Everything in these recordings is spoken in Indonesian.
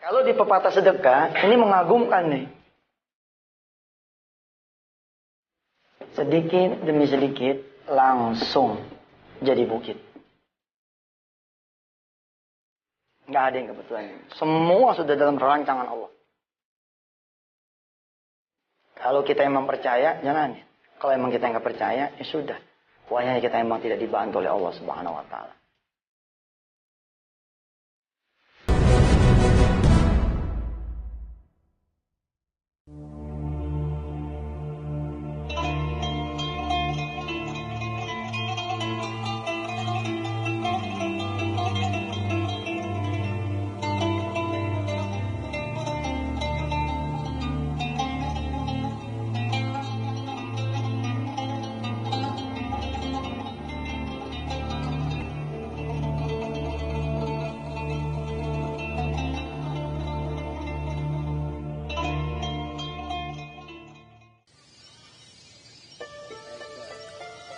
Kalau di pepatah sedekah, ini mengagumkan nih. Sedikit demi sedikit, langsung jadi bukit. Nggak ada yang kebetulan. Semua sudah dalam rancangan Allah. Kalau kita emang percaya, jangan. Kalau emang kita nggak percaya, ya sudah. Pokoknya kita emang tidak dibantu oleh Allah Subhanahu wa Ta'ala.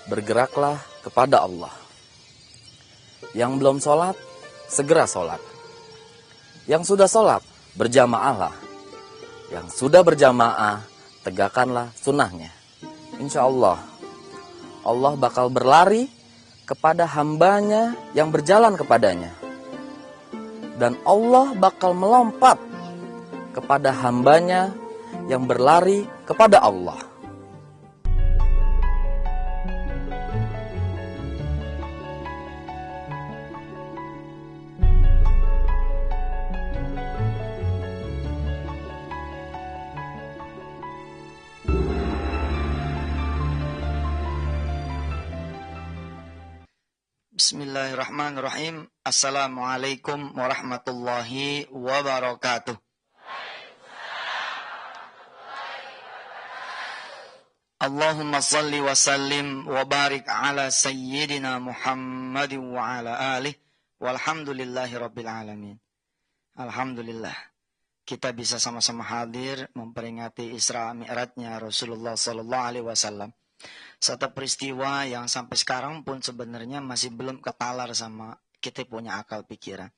Bergeraklah kepada Allah. Yang belum sholat, segera sholat. Yang sudah sholat, berjamaahlah. Yang sudah berjamaah, tegakkanlah sunnahnya. Insya Allah, Allah bakal berlari kepada hambanya yang berjalan kepadanya. Dan Allah bakal melompat kepada hambanya yang berlari kepada Allah. Bismillahirrahmanirrahim. Assalamualaikum warahmatullahi wabarakatuh. Allahumma salli wa sallim wa barik ala sayyidina Muhammadin wa ala alihi walhamdulillahi rabbil alamin. Alhamdulillah, kita bisa sama-sama hadir memperingati Isra Mi'rajnya Rasulullah sallallahu alaihi wasallam. Satu peristiwa yang sampai sekarang pun sebenarnya masih belum ketalar sama kita punya akal pikiran.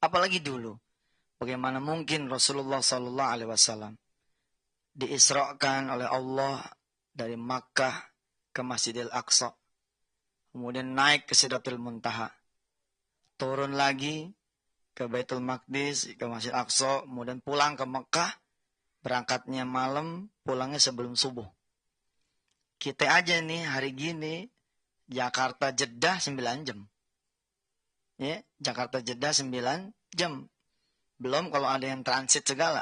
Apalagi dulu, bagaimana mungkin Rasulullah sallallahu alaihi wasallam diisrakan oleh Allah dari Makkah ke Masjidil Aqsa, kemudian naik ke Sidratul Muntaha, turun lagi ke Baitul Maqdis, ke Masjidil Aqsa, kemudian pulang ke Makkah, berangkatnya malam, pulangnya sebelum subuh. Kita aja nih hari gini Jakarta Jeddah 9 jam. Ya, Jakarta Jeddah 9 jam. Belum kalau ada yang transit segala.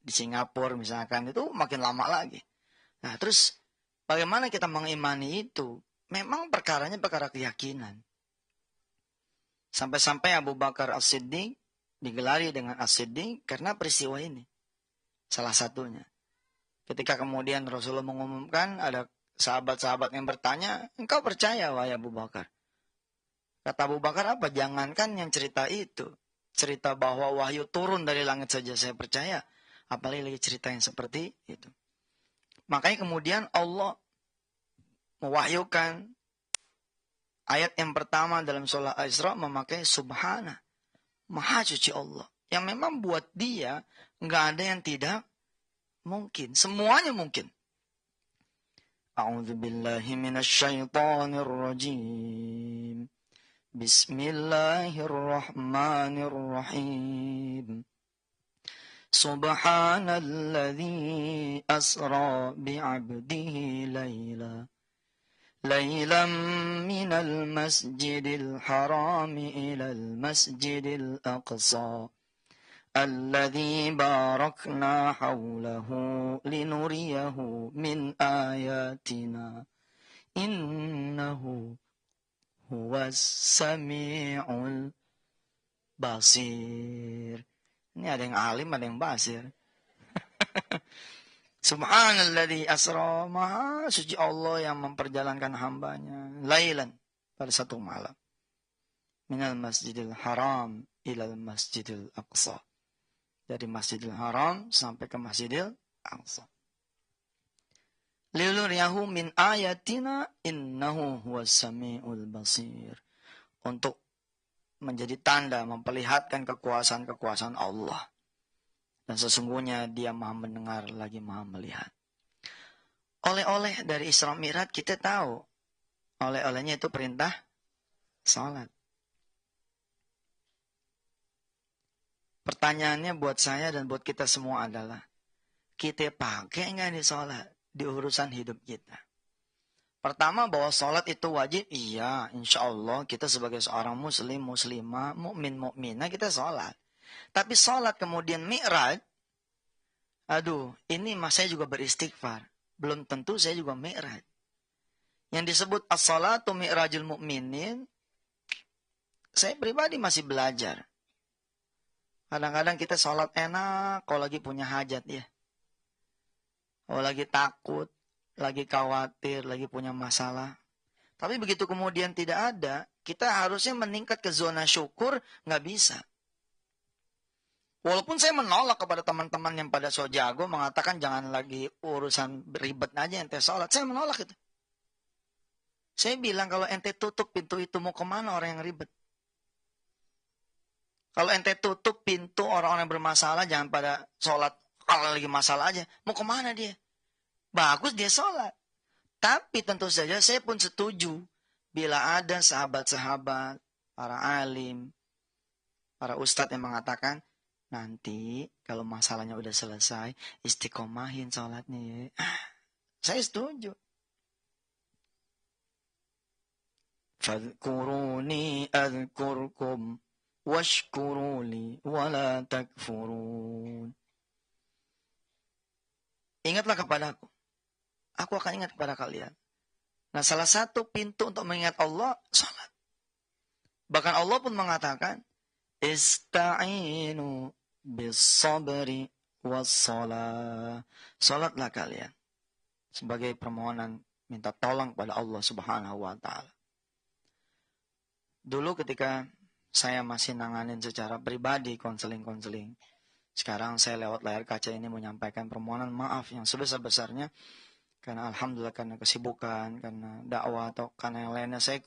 Di Singapura misalkan itu makin lama lagi. Nah, terus bagaimana kita mengimani itu? Memang perkaranya perkara keyakinan. Sampai-sampai Abu Bakar As-Siddiq digelari dengan As-Siddiq karena peristiwa ini. Salah satunya. Ketika kemudian Rasulullah mengumumkan, ada sahabat-sahabat yang bertanya, engkau percaya wahai Abu Bakar? Kata Abu Bakar, apa? Jangankan yang cerita itu. Cerita bahwa wahyu turun dari langit saja saya percaya. Apalagi cerita yang seperti itu. Makanya kemudian Allah mewahyukan ayat yang pertama dalam surah Al-Isra memakai Subhana. Maha suci Allah. Yang memang buat dia nggak ada yang tidak mungkin. Semuanya mungkin. A'udzu billahi minasyaitonir rajim. Bismillahirrahmanirrahim. Subhanalladzi asra bi'abdihi laylan minal masjidil harami ilal masjidil aqsa. الذي باركنا حوله لنريه من آياتنا إنه هو السميع البصير. Ini ada yang alim, ada yang basir. Subhanalladzi asra, maha suci Allah yang memperjalankan hambanya lailan, pada satu malam, minal masjidil haram ilal masjidil aqsa, dari Masjidil Haram sampai ke Masjidil Aqsa. Liluriyahu min ayatina innahu huwas samiul basir. Untuk menjadi tanda memperlihatkan kekuasaan-kekuasaan Allah. Dan sesungguhnya dia maha mendengar lagi maha melihat. Oleh-oleh dari Isra Mi'raj kita tahu. Oleh-olehnya itu perintah salat. Pertanyaannya buat saya dan buat kita semua adalah, kita pakai nggak nih sholat di urusan hidup kita? Pertama, bahwa sholat itu wajib. Iya, insya Allah kita sebagai seorang muslim, muslimah, mukmin, mukminah kita sholat. Tapi sholat kemudian mi'raj, aduh, ini mas saya juga beristighfar. Belum tentu saya juga mi'raj. Yang disebut as-salatu mi'rajul mu'minin, saya pribadi masih belajar. Kadang-kadang kita sholat enak kalau lagi punya hajat ya. Kalau lagi takut, lagi khawatir, lagi punya masalah. Tapi begitu kemudian tidak ada, kita harusnya meningkat ke zona syukur, nggak bisa. Walaupun saya menolak kepada teman-teman yang pada so jago, mengatakan jangan lagi urusan ribet aja ente sholat. Saya menolak itu. Saya bilang kalau ente tutup pintu itu mau kemana orang yang ribet? Kalau ente tutup pintu orang-orang yang bermasalah, jangan pada sholat kalau lagi masalah aja. Mau kemana dia? Bagus dia sholat. Tapi tentu saja saya pun setuju. Bila ada sahabat-sahabat, para alim, para ustadz yang mengatakan, nanti kalau masalahnya udah selesai, istiqomahin sholatnya. Saya setuju. Fadhkuruni adhkurkum. Washkuruli wala takfurun. Ingatlah kepadaku. Aku akan ingat kepada kalian. Nah, salah satu pintu untuk mengingat Allah, salat. Bahkan Allah pun mengatakan, Ista'inu bis-sabri was-salah. Salatlah kalian. Sebagai permohonan minta tolong kepada Allah Subhanahu wa ta'ala. Dulu ketika saya masih nanganin secara pribadi konseling-konseling. Sekarang saya lewat layar kaca ini menyampaikan permohonan maaf yang sebesar-besarnya. Karena alhamdulillah karena kesibukan, karena dakwah atau karena yang lainnya saya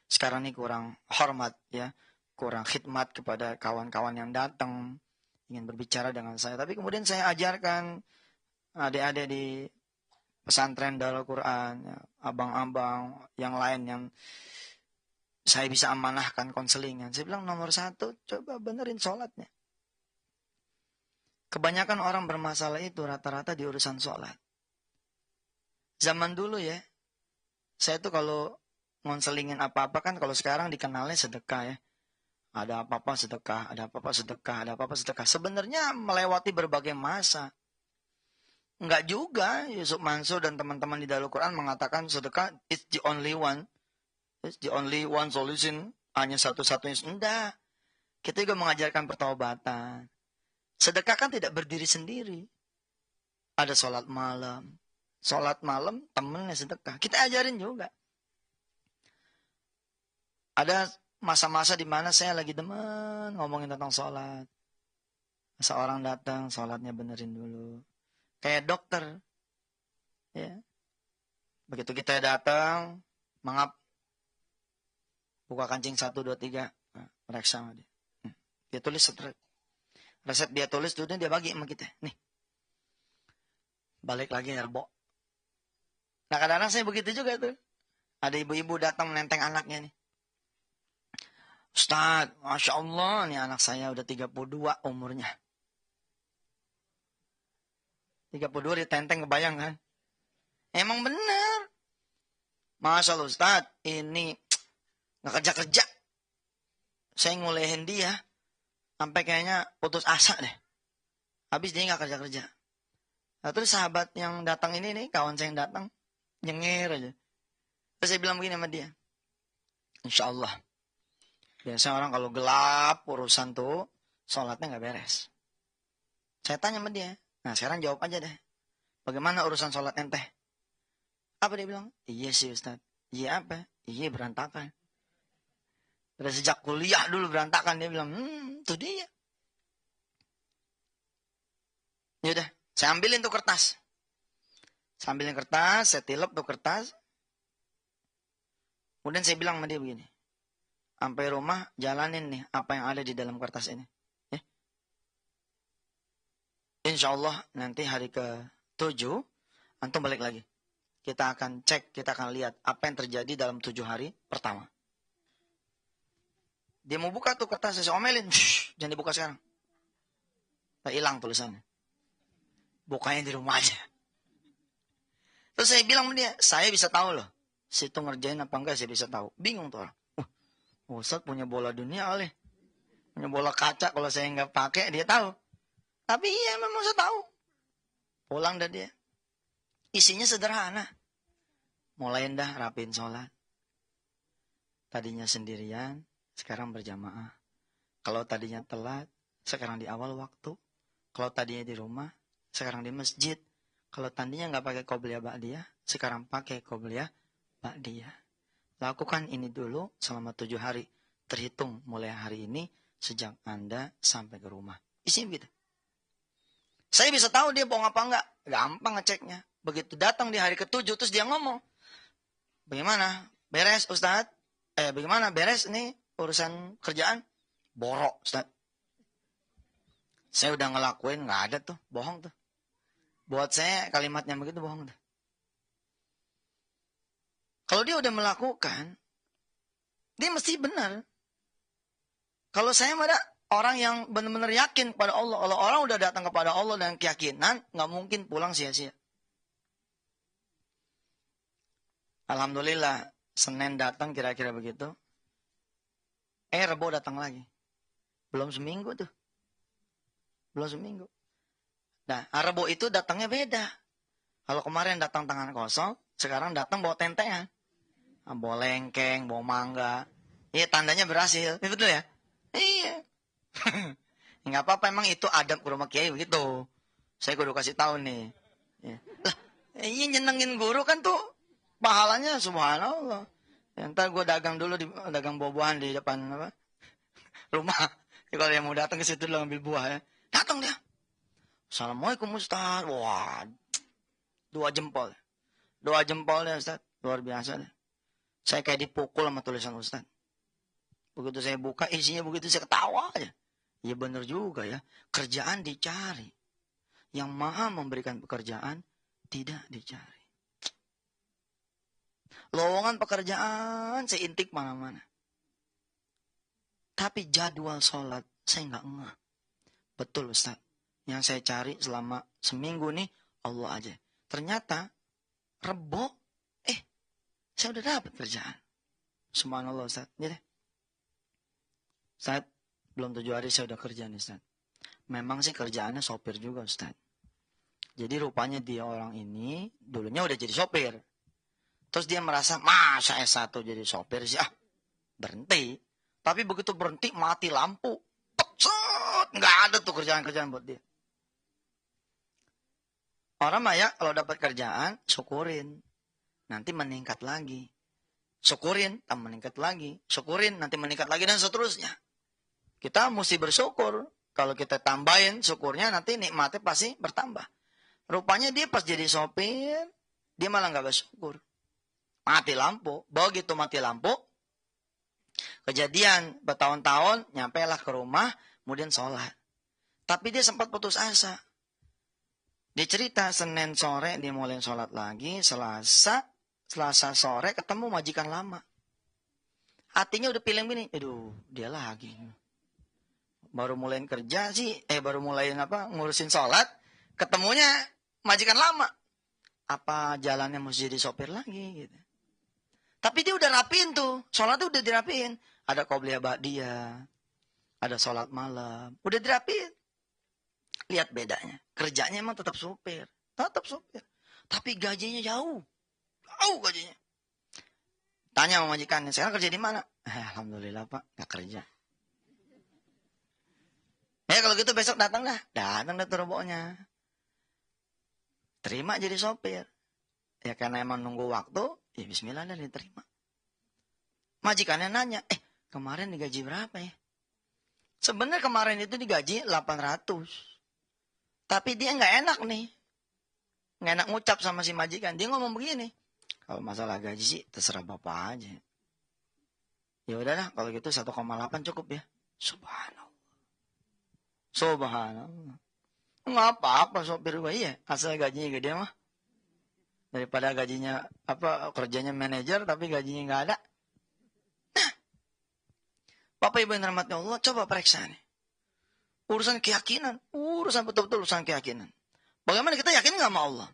sekarang ini kurang hormat ya. Kurang khidmat kepada kawan-kawan yang datang ingin berbicara dengan saya. Tapi kemudian saya ajarkan adik-adik di pesantren Darul Quran, ya, abang-abang yang lain yang saya bisa amanahkan konselingan. Saya bilang nomor 1, coba benerin sholatnya. Kebanyakan orang bermasalah itu rata-rata di urusan sholat. Zaman dulu ya, saya tuh kalau ngonselingin apa-apa kan kalau sekarang dikenalnya sedekah ya. Ada apa-apa sedekah, ada apa-apa sedekah, ada apa-apa sedekah. Sebenarnya melewati berbagai masa. Enggak juga, Yusuf Mansur dan teman-teman di Darul Quran mengatakan sedekah is the only one. It's the only one solution, hanya satu-satunya. Enggak. Kita juga mengajarkan pertaubatan. Sedekah kan tidak berdiri sendiri. Ada sholat malam. Sholat malam temennya sedekah. Kita ajarin juga. Ada masa-masa di mana saya lagi demen ngomongin tentang sholat. Seorang datang, sholatnya benerin dulu. Kayak dokter. Ya. Begitu kita datang, mengap. Buka kancing 1, 2, 3. Nah, periksa sama dia. Dia tulis resep dia tulis, dunia dia bagi sama kita. Nih. Balik lagi Erbo. Nah kadang-kadang saya begitu juga tuh. Ada ibu-ibu datang menenteng anaknya nih. Ustaz, Masya Allah nih anak saya udah 32 umurnya. 32 ditenteng kebayang kan? Emang bener. Masya Allah Ustaz, ini nggak kerja-kerja. Saya ngulehin dia. Sampai kayaknya putus asa deh. Habis dia nggak kerja-kerja. Nah, terus sahabat yang datang ini nih, kawan saya yang datang. Nyengir aja. Terus saya bilang begini sama dia. Insya Allah. Biasanya orang kalau gelap urusan tuh, sholatnya nggak beres. Saya tanya sama dia. Nah sekarang jawab aja deh. Bagaimana urusan sholat ente? Apa dia bilang? Iya sih Ustaz. Iya apa? Iya berantakan. Dari sejak kuliah dulu berantakan. Dia bilang, itu dia. Yaudah, saya ambilin tuh kertas. Saya ambilin kertas, saya tilep tuh kertas. Kemudian saya bilang sama dia begini. Sampai rumah, jalanin nih apa yang ada di dalam kertas ini. Ya. Insya Allah nanti hari ke-7, antum balik lagi. Kita akan cek, kita akan lihat apa yang terjadi dalam 7 hari pertama. Dia mau buka tuh kertas, saya omelin. Jangan dibuka sekarang. Tak hilang tulisannya. Bukanya di rumah aja. Terus saya bilang sama dia, saya bisa tahu loh. Situ ngerjain apa enggak, saya bisa tahu. Bingung tuh orang. Ustaz punya bola dunia kali. Punya bola kaca, kalau saya nggak pakai, dia tahu. Tapi iya, memang saya tahu. Pulang dah dia. Isinya sederhana. Mulai dah rapiin sholat. Tadinya sendirian, sekarang berjamaah. Kalau tadinya telat, sekarang di awal waktu. Kalau tadinya di rumah, sekarang di masjid. Kalau tadinya nggak pakai qobliyah ba'diyah, sekarang pakai qobliyah ba'diyah. Lakukan ini dulu selama 7 hari. Terhitung mulai hari ini sejak Anda sampai ke rumah. Isinya begitu. Saya bisa tahu dia bohong apa enggak. Gampang ngeceknya. Begitu datang di hari ke-7 terus dia ngomong. Bagaimana? Beres Ustaz? Bagaimana? Beres nih urusan kerjaan? Borok Ustaz. Saya udah ngelakuin, nggak ada tuh. Bohong tuh. Buat saya kalimatnya begitu bohong tuh. Kalau dia udah melakukan, dia mesti benar. Kalau saya ada orang yang benar-benar yakin kepada Allah. Kalau orang udah datang kepada Allah dengan keyakinan, nggak mungkin pulang sia-sia. Alhamdulillah, Senin datang kira-kira begitu. Rebo datang lagi. Belum seminggu tuh. Belum seminggu. Nah, Rebo itu datangnya beda. Kalau kemarin datang tangan kosong, sekarang datang bawa tentean. Bawa lengkeng, bawa mangga. Iya, tandanya berhasil. Ini betul ya? Iya. Nggak apa-apa, emang itu adab ke rumah kiai begitu. Saya kudu kasih tahu nih. Ya. Lah, iya nyenengin guru kan tuh pahalanya subhanallah. Ntar gue dagang dulu, dagang buah-buahan di depan apa? Rumah. Ya, kalau yang mau datang ke situ dulu ambil buah ya. Datang dia. Assalamualaikum Ustaz. Wah, 2 jempol. 2 jempol ya Ustaz. Luar biasa deh. Saya kayak dipukul sama tulisan Ustaz. Begitu saya buka isinya begitu saya ketawa aja. Ya benar juga ya. Kerjaan dicari. Yang maha memberikan pekerjaan tidak dicari. Lowongan pekerjaan saya intik mana-mana. Tapi jadwal sholat saya nggak ngeh. Betul Ustaz. Yang saya cari selama seminggu nih Allah aja. Ternyata Rebo, saya udah dapat kerjaan. Subhanallah Ustaz. Jadi, Ustaz, belum 7 hari saya udah kerja nih Ustaz. Memang sih kerjaannya sopir juga Ustaz. Jadi rupanya dia orang ini dulunya udah jadi sopir. Terus dia merasa, masa S1 jadi sopir sih? Berhenti. Tapi begitu berhenti mati lampu. Nggak ada tuh kerjaan-kerjaan buat dia. Orang mah ya kalau dapat kerjaan, syukurin. Nanti meningkat lagi. Syukurin, meningkat lagi. Syukurin, nanti meningkat lagi, dan seterusnya. Kita mesti bersyukur. Kalau kita tambahin syukurnya, nanti nikmatnya pasti bertambah. Rupanya dia pas jadi sopir, dia malah nggak bersyukur. Mati lampu. Begitu mati lampu, kejadian bertahun-tahun, nyampelah ke rumah, kemudian sholat. Tapi dia sempat putus asa. Dia cerita Senin sore dia mulai sholat lagi, Selasa sore ketemu majikan lama. Hatinya udah pilih gini, aduh dia lagi. Baru mulai kerja sih, baru mulai ngurusin sholat, ketemunya majikan lama. Apa jalannya mesti jadi sopir lagi gitu. Tapi dia udah rapiin tuh, sholat tuh udah dirapiin. Ada qobliyah ba'diyah, ada sholat malam, udah dirapiin. Lihat bedanya. Kerjanya emang tetap supir. Tetap supir. Tapi gajinya jauh. Jauh gajinya. Tanya sama majikannya, sekarang kerja di mana? Alhamdulillah Pak, gak kerja. Kalau gitu besok datang dah. Datang dah turbonya. Terima jadi sopir. Ya karena emang nunggu waktu, ya bismillah dah diterima. Majikannya nanya, kemarin digaji berapa ya? Sebenarnya kemarin itu digaji 800. Tapi dia nggak enak nih. Nggak enak ngucap sama si majikan. Dia ngomong begini. Kalau masalah gaji sih terserah bapak aja. Ya udahlah, kalau gitu 1,8 cukup ya. Subhanallah. Subhanallah. Nggak apa-apa sopir gue, iya. Asal gajinya gede mah. Daripada gajinya, kerjanya manajer tapi gajinya nggak ada. Nah, Bapak Ibu yang dirahmati Allah, coba periksa nih. Urusan keyakinan. Urusan betul-betul urusan keyakinan. Bagaimana kita yakin nggak sama Allah?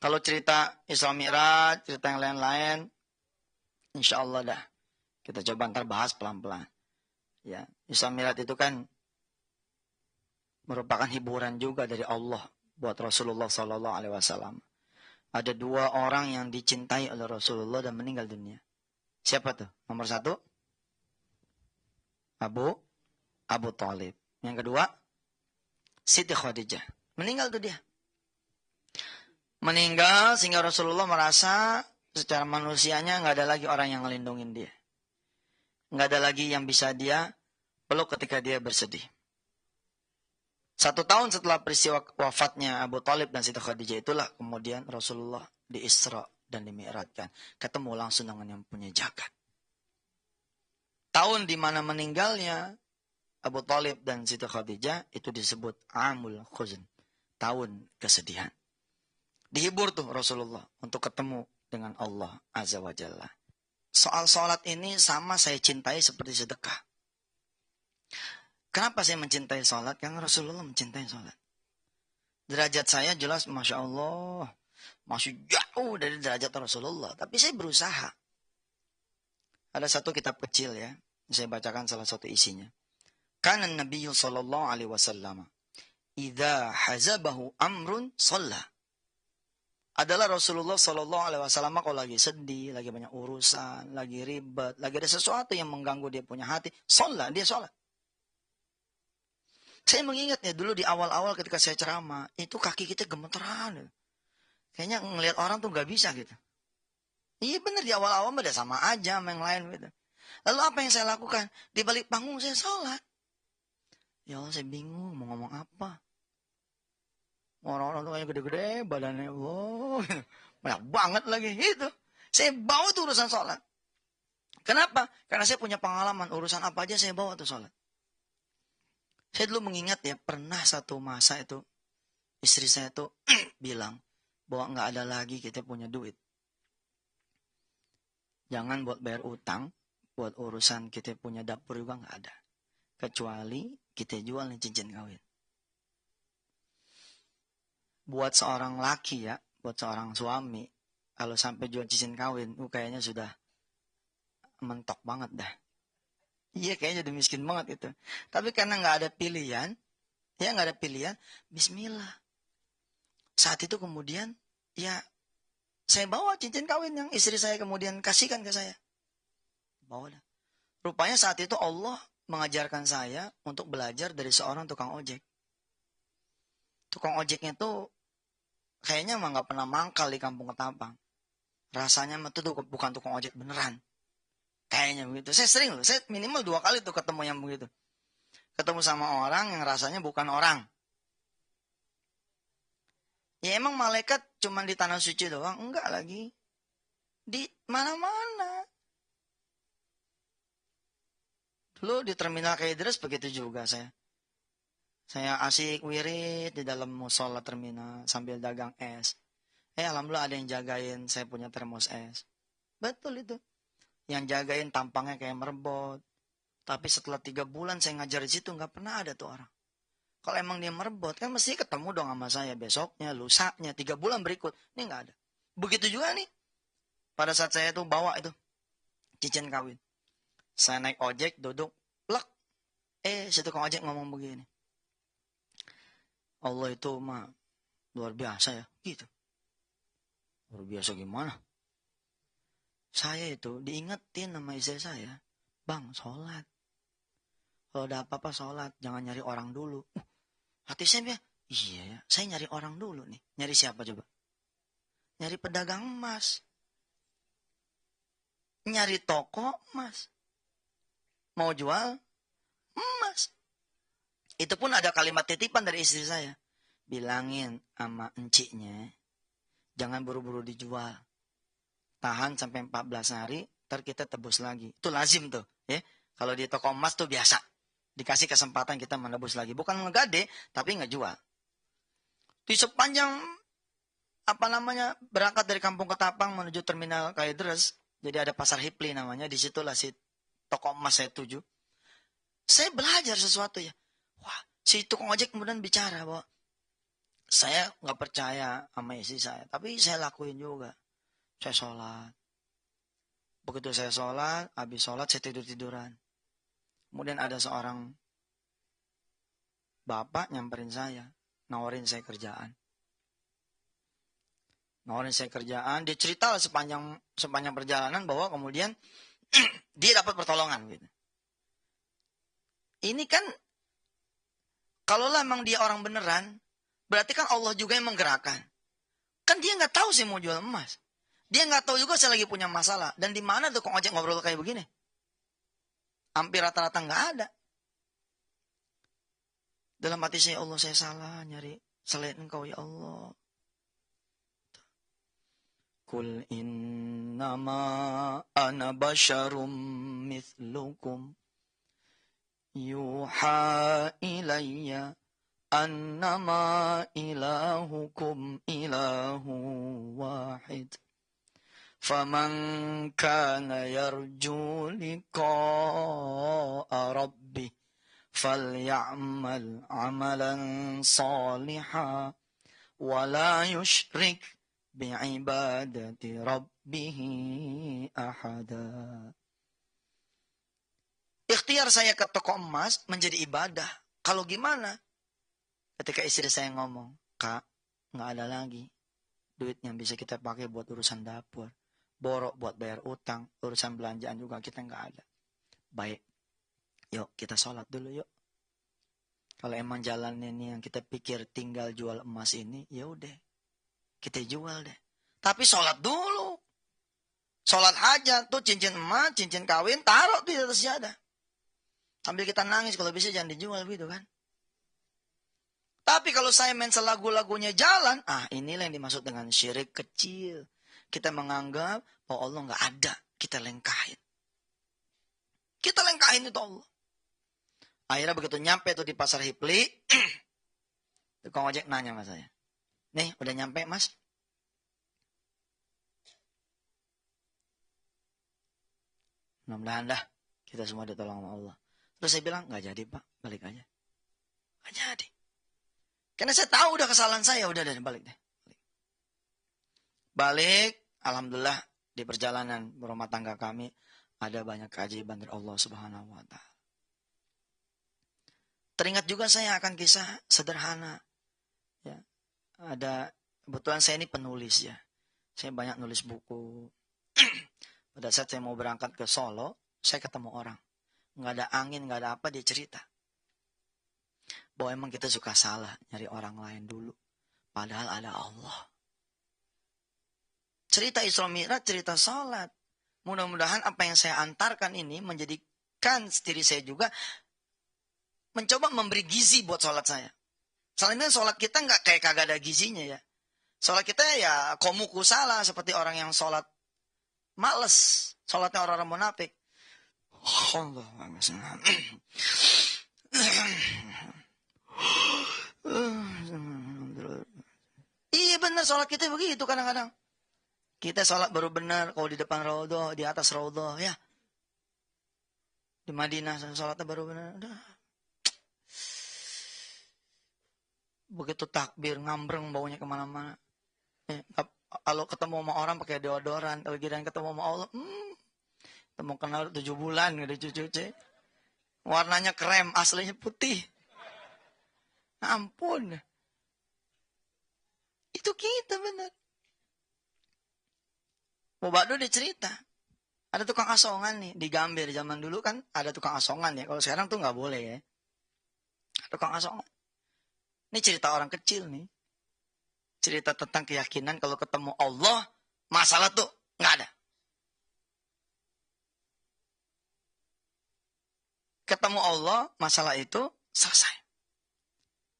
Kalau cerita Isra Mi'raj, cerita yang lain-lain, insya Allah dah. Kita coba ntar bahas pelan-pelan. Ya, Isra Mi'raj itu kan merupakan hiburan juga dari Allah buat Rasulullah Sallallahu Alaihi Wasallam. Ada 2 orang yang dicintai oleh Rasulullah dan meninggal dunia. Siapa tuh? Nomor 1, Abu Thalib. Yang kedua, Siti Khadijah. Meninggal tuh dia. Meninggal sehingga Rasulullah merasa secara manusianya nggak ada lagi orang yang ngelindungin dia. Nggak ada lagi yang bisa dia peluk ketika dia bersedih. 1 tahun setelah peristiwa wafatnya Abu Thalib dan Siti Khadijah itulah kemudian Rasulullah di Isra dan di Mi'rajkan. Ketemu langsung dengan yang punya jagat. Tahun di mana meninggalnya Abu Thalib dan Siti Khadijah itu disebut Amul Khuzn. Tahun kesedihan. Dihibur tuh Rasulullah untuk ketemu dengan Allah Azza wa Jalla. Soal sholat ini sama saya cintai seperti sedekah. Kenapa saya mencintai sholat? Karena Rasulullah mencintai sholat. Derajat saya jelas Masya Allah. Masih jauh dari derajat Rasulullah. Tapi saya berusaha. Ada satu kitab kecil ya. Saya bacakan salah satu isinya. Kana Nabi sallallahu alaihi wasallam idza hazabahu amrun shalla. Adalah Rasulullah sallallahu alaihi wasallam kalau lagi sedih, lagi banyak urusan, lagi ribet, lagi ada sesuatu yang mengganggu dia punya hati, dia sholat. Saya mengingatnya dulu di awal-awal ketika saya ceramah, itu kaki kita gemeteran. Kayaknya ngelihat orang tuh gak bisa gitu. Iya benar di awal-awal udah sama aja sama yang lain gitu. Lalu apa yang saya lakukan? Di balik panggung saya sholat. Ya Allah saya bingung mau ngomong apa. Orang-orang tuh kayak gede-gede badannya. Wow, banyak banget lagi gitu. Saya bawa tuh urusan sholat. Kenapa? Karena saya punya pengalaman urusan apa aja saya bawa tuh sholat. Saya dulu mengingat ya pernah satu masa itu istri saya tuh bilang bahwa nggak ada lagi kita punya duit. Jangan buat bayar utang, buat urusan kita punya dapur juga nggak ada. Kecuali kita jual nih cincin kawin. Buat seorang laki ya, buat seorang suami, kalau sampai jual cincin kawin, kayaknya sudah mentok banget dah. Iya kayaknya udah miskin banget itu. Tapi karena nggak ada pilihan, bismillah. Saat itu kemudian, ya saya bawa cincin kawin yang istri saya kemudian kasihkan ke saya. Bawa dah. Rupanya saat itu Allah mengajarkan saya untuk belajar dari seorang tukang ojek. Tukang ojeknya tuh kayaknya mah nggak pernah mangkal di kampung Ketapang. Rasanya itu bukan tukang ojek beneran. Kayaknya begitu. Saya sering loh. Saya minimal 2 kali tuh ketemu yang begitu. Ketemu sama orang yang rasanya bukan orang. Ya emang malaikat cuma di tanah suci doang? Enggak lagi. Di mana-mana. Dulu di terminal Kaideres begitu juga saya. Saya asik wirid di dalam musola terminal sambil dagang es. Alhamdulillah ada yang jagain saya punya termos es. Betul itu. Yang jagain tampangnya kayak merebot. Tapi setelah 3 bulan saya ngajar di situ nggak pernah ada tuh orang. Kalau emang dia merebot kan mesti ketemu dong sama saya besoknya, lusanya, 3 bulan berikut. Ini nggak ada. Begitu juga nih. Pada saat saya tuh bawa itu cincin kawin. Saya naik ojek, duduk, plek. Si tukang ojek ngomong begini. Allah itu mah luar biasa ya, gitu. Luar biasa gimana? Saya itu diingetin sama istri saya, Bang, sholat. Kalau ada apa-apa sholat, jangan nyari orang dulu. Hati saya, iya ya, saya nyari orang dulu nih. Nyari siapa coba? Nyari pedagang emas. Nyari toko emas. Mau jual emas. Itu pun ada kalimat titipan dari istri saya. Bilangin sama enciknya, jangan buru-buru dijual. Tahan sampai 14 hari, ntar kita tebus lagi. Itu lazim tuh, ya. Kalau di toko emas tuh biasa. Dikasih kesempatan kita menebus lagi. Bukan ngegade, tapi ngejual. Di sepanjang, berangkat dari Kampung Ketapang menuju Terminal Kalideres, jadi ada Pasar Hipli namanya, disitulah si toko emas saya tuju. Saya belajar sesuatu ya. Wah, si tukang ojek kemudian bicara bahwa saya nggak percaya sama istri saya, tapi saya lakuin juga. Saya sholat. Begitu saya sholat, habis sholat saya tidur-tiduran. Kemudian ada seorang bapak nyamperin saya, nawarin saya kerjaan. Dia cerita sepanjang perjalanan bahwa kemudian dia dapat pertolongan gitu. Ini kan, kalau memang dia orang beneran, berarti kan Allah juga yang menggerakkan. Kan dia nggak tahu sih mau jual emas. Dia nggak tahu juga saya lagi punya masalah. Dan di mana tuh kok ojek ngobrol kayak begini? Hampir rata-rata nggak ada. Dalam hati saya, Allah saya salah nyari selain Engkau ya Allah. Kul innama ana basyarum mithlukum yuha ilayya annama ilahukum ilahu wahid. Faman kana yarju liqa'a rabbih falya'mal 'amalan salihan wa la yusyrik bi'ibadati rabbih ahada. Ikhtiar saya ke toko emas menjadi ibadah. Kalau gimana? Ketika istri saya ngomong, Kak, nggak ada lagi duit yang bisa kita pakai buat urusan dapur. Borok buat bayar utang, urusan belanjaan juga kita nggak ada. Baik, yuk kita sholat dulu yuk. Kalau emang jalannya ini yang kita pikir tinggal jual emas ini, ya udah, kita jual deh. Tapi sholat dulu. Sholat hajat tuh cincin emas, cincin kawin, taruh di atas sejadah. Sambil kita nangis, kalau bisa jangan dijual gitu kan. Tapi kalau saya main selagu-lagunya jalan, inilah yang dimaksud dengan syirik kecil. Kita menganggap bahwa Allah nggak ada, kita lengkahin. Kita lengkahin itu Allah. Akhirnya begitu nyampe tuh di Pasar Hipli, tukang ojek nanya sama saya, nih udah nyampe mas? Mudah-mudahan dah kita semua ditolong sama Allah. Terus saya bilang, nggak jadi pak, balik aja. Nggak jadi. Karena saya tahu udah kesalahan saya, udah balik deh. Balik, alhamdulillah di perjalanan rumah tangga kami ada banyak keajaiban dari Allah Subhanahu wa taala. Teringat juga saya akan kisah sederhana. Ya. Ada, kebetulan saya ini penulis ya. Saya banyak nulis buku. Pada saat saya mau berangkat ke Solo, saya ketemu orang. Nggak ada angin, nggak ada apa, dia cerita. Bahwa emang kita suka salah nyari orang lain dulu. Padahal ada Allah. Cerita Isra Mi'raj, cerita salat. Mudah-mudahan apa yang saya antarkan ini menjadikan diri saya juga mencoba memberi gizi buat sholat saya. Soalnya sholat kita nggak kayak kagak ada gizinya ya. Sholat kita ya komuku salah seperti orang yang sholat males. Sholatnya orang-orang munafik. Iya benar sholat kita begitu kadang-kadang. Kita sholat baru benar kalau di depan raudhah, di atas raudhah ya. Di Madinah sholatnya baru benar. Udah. Begitu takbir ngambreng baunya kemana-mana. Kalau ketemu sama orang pakai deodoran, kalau giliran ketemu sama Allah, ketemu kenal 7 bulan udah cuci. Warnanya krem, aslinya putih. Ampun. Itu kita benar. Mubadu dia cerita. Ada tukang asongan nih di Gambir. Zaman dulu kan ada tukang asongan ya. Kalau sekarang tuh nggak boleh ya. Tukang asongan. Ini cerita orang kecil nih. Cerita tentang keyakinan kalau ketemu Allah, masalah tuh nggak ada. Ketemu Allah, masalah itu selesai.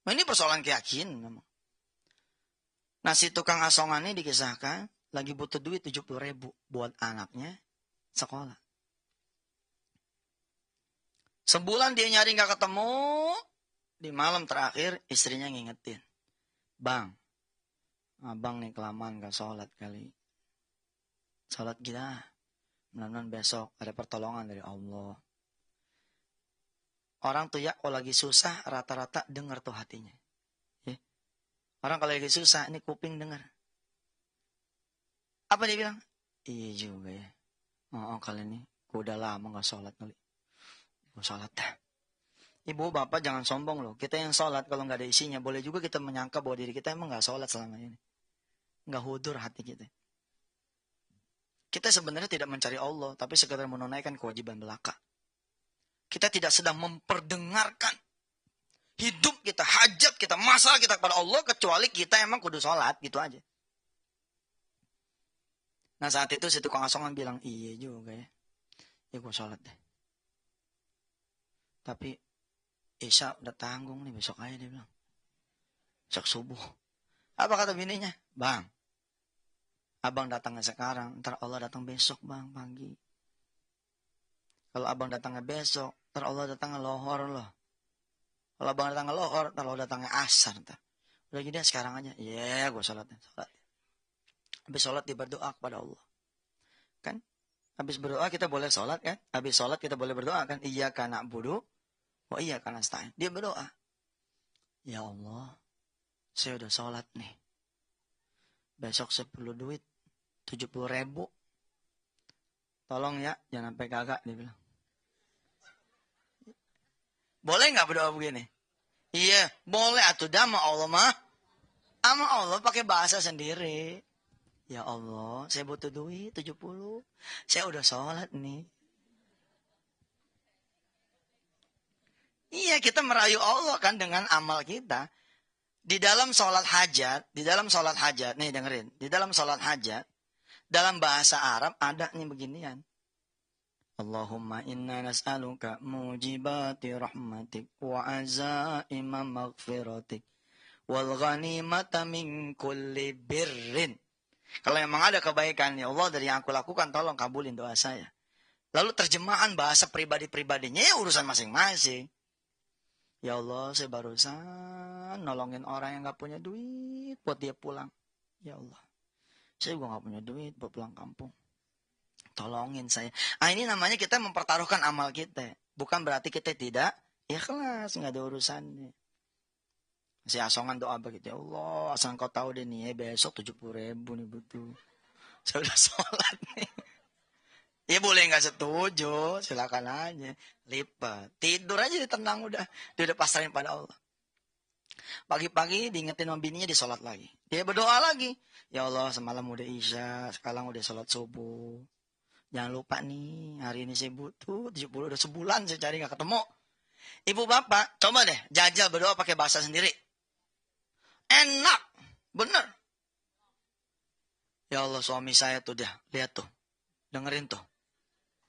Nah, ini persoalan keyakinan. Nah si tukang asongan ini dikisahkan lagi butuh duit 70.000 buat anaknya sekolah. Sebulan dia nyari nggak ketemu. Di malam terakhir istrinya ngingetin. Bang, abang nih kelamaan gak sholat kali. Sholat kita. Mudah-mudahan besok ada pertolongan dari Allah. Orang tuh ya kalau lagi susah rata-rata dengar tuh hatinya. Ya. Orang kalau lagi susah ini kuping dengar. Apa dia bilang? Iya juga ya. Oh kali ini gue udah lama gak sholat kali. Gue sholat dah. Ibu bapak jangan sombong loh. Kita yang sholat kalau nggak ada isinya. Boleh juga kita menyangka bahwa diri kita emang nggak sholat selama ini. Nggak hudur hati kita. Kita sebenarnya tidak mencari Allah. Tapi sekedar menunaikan kewajiban belaka. Kita tidak sedang memperdengarkan hidup kita, hajat kita, masalah kita kepada Allah. Kecuali kita emang kudu sholat. Gitu aja. Nah saat itu si tukang asongan bilang. Iya juga ya. Ya gue sholat deh. Tapi Isya udah tanggung nih, besok aja dia bilang. Besok subuh. Apa kata bininya? Bang, abang datangnya sekarang, ntar Allah datang besok bang, pagi. Kalau abang datangnya besok, ntar Allah datangnya lohor loh. Kalau abang datangnya lohor, ntar Allah datangnya asar. Ntar. Udah gini sekarang aja. Iya, gue sholatnya. Habis sholat dia berdoa kepada Allah. Kan? Habis berdoa kita boleh sholat kan? Habis sholat kita boleh berdoa kan? Iyyaka na'budu. Oh iya karena nasta'in. Dia berdoa. Ya Allah, saya udah sholat nih. Besok saya perlu duit 70.000. Tolong ya, jangan sampai kagak, dia bilang. Boleh nggak berdoa begini? Iya, boleh atuh dah sama Allah mah. Sama Allah pakai bahasa sendiri. Ya Allah, saya butuh duit 70. Saya udah sholat nih. Iya, kita merayu Allah kan dengan amal kita. Di dalam sholat hajat, nih dengerin. Di dalam sholat hajat, dalam bahasa Arab ada nih beginian. Allahumma inna nas'aluka mujibati rahmatik wa azaima maghfiratik wal ghanimata min kulli birrin. Kalau memang ada kebaikan, ya Allah dari yang aku lakukan, tolong kabulin doa saya. Lalu terjemahan bahasa pribadi-pribadinya, ya urusan masing-masing. Ya Allah, saya barusan nolongin orang yang gak punya duit buat dia pulang. Ya Allah, saya juga gak punya duit buat pulang kampung. Tolongin saya. Ini namanya kita mempertaruhkan amal kita. Bukan berarti kita tidak ikhlas, gak ada urusannya. Si asongan doa begitu. Ya Allah, asal kau tahu deh nih, besok 70.000 nih butuh. Saya udah sholat nih. Ya boleh nggak setuju, silakan aja. Lipat. Tidur aja ditenang udah. Dia udah pasrahin pada Allah. Pagi-pagi diingetin sama bininya, dia sholat lagi. Dia berdoa lagi. Ya Allah, semalam udah isya, sekarang udah sholat subuh. Jangan lupa nih, hari ini saya butuh 70, udah sebulan saya cari nggak ketemu. Ibu bapak, coba deh jajal berdoa pakai bahasa sendiri. Enak, bener. Ya Allah, suami saya tuh dia, lihat tuh, dengerin tuh.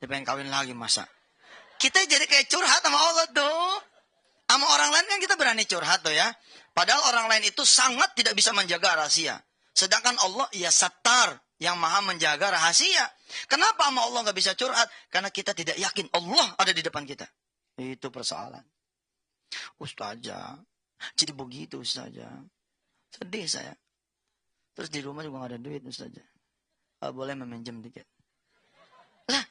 Dia pengen kawin lagi masa. Kita jadi kayak curhat sama Allah tuh. Sama orang lain kan kita berani curhat tuh ya. Padahal orang lain itu sangat tidak bisa menjaga rahasia. Sedangkan Allah ya sattar, yang maha menjaga rahasia. Kenapa sama Allah gak bisa curhat? Karena kita tidak yakin Allah ada di depan kita. Itu persoalan. Ustazah, jadi begitu Ustazah. Sedih saya. Terus di rumah juga gak ada duit Ustazah. Boleh meminjam dikit. Lah,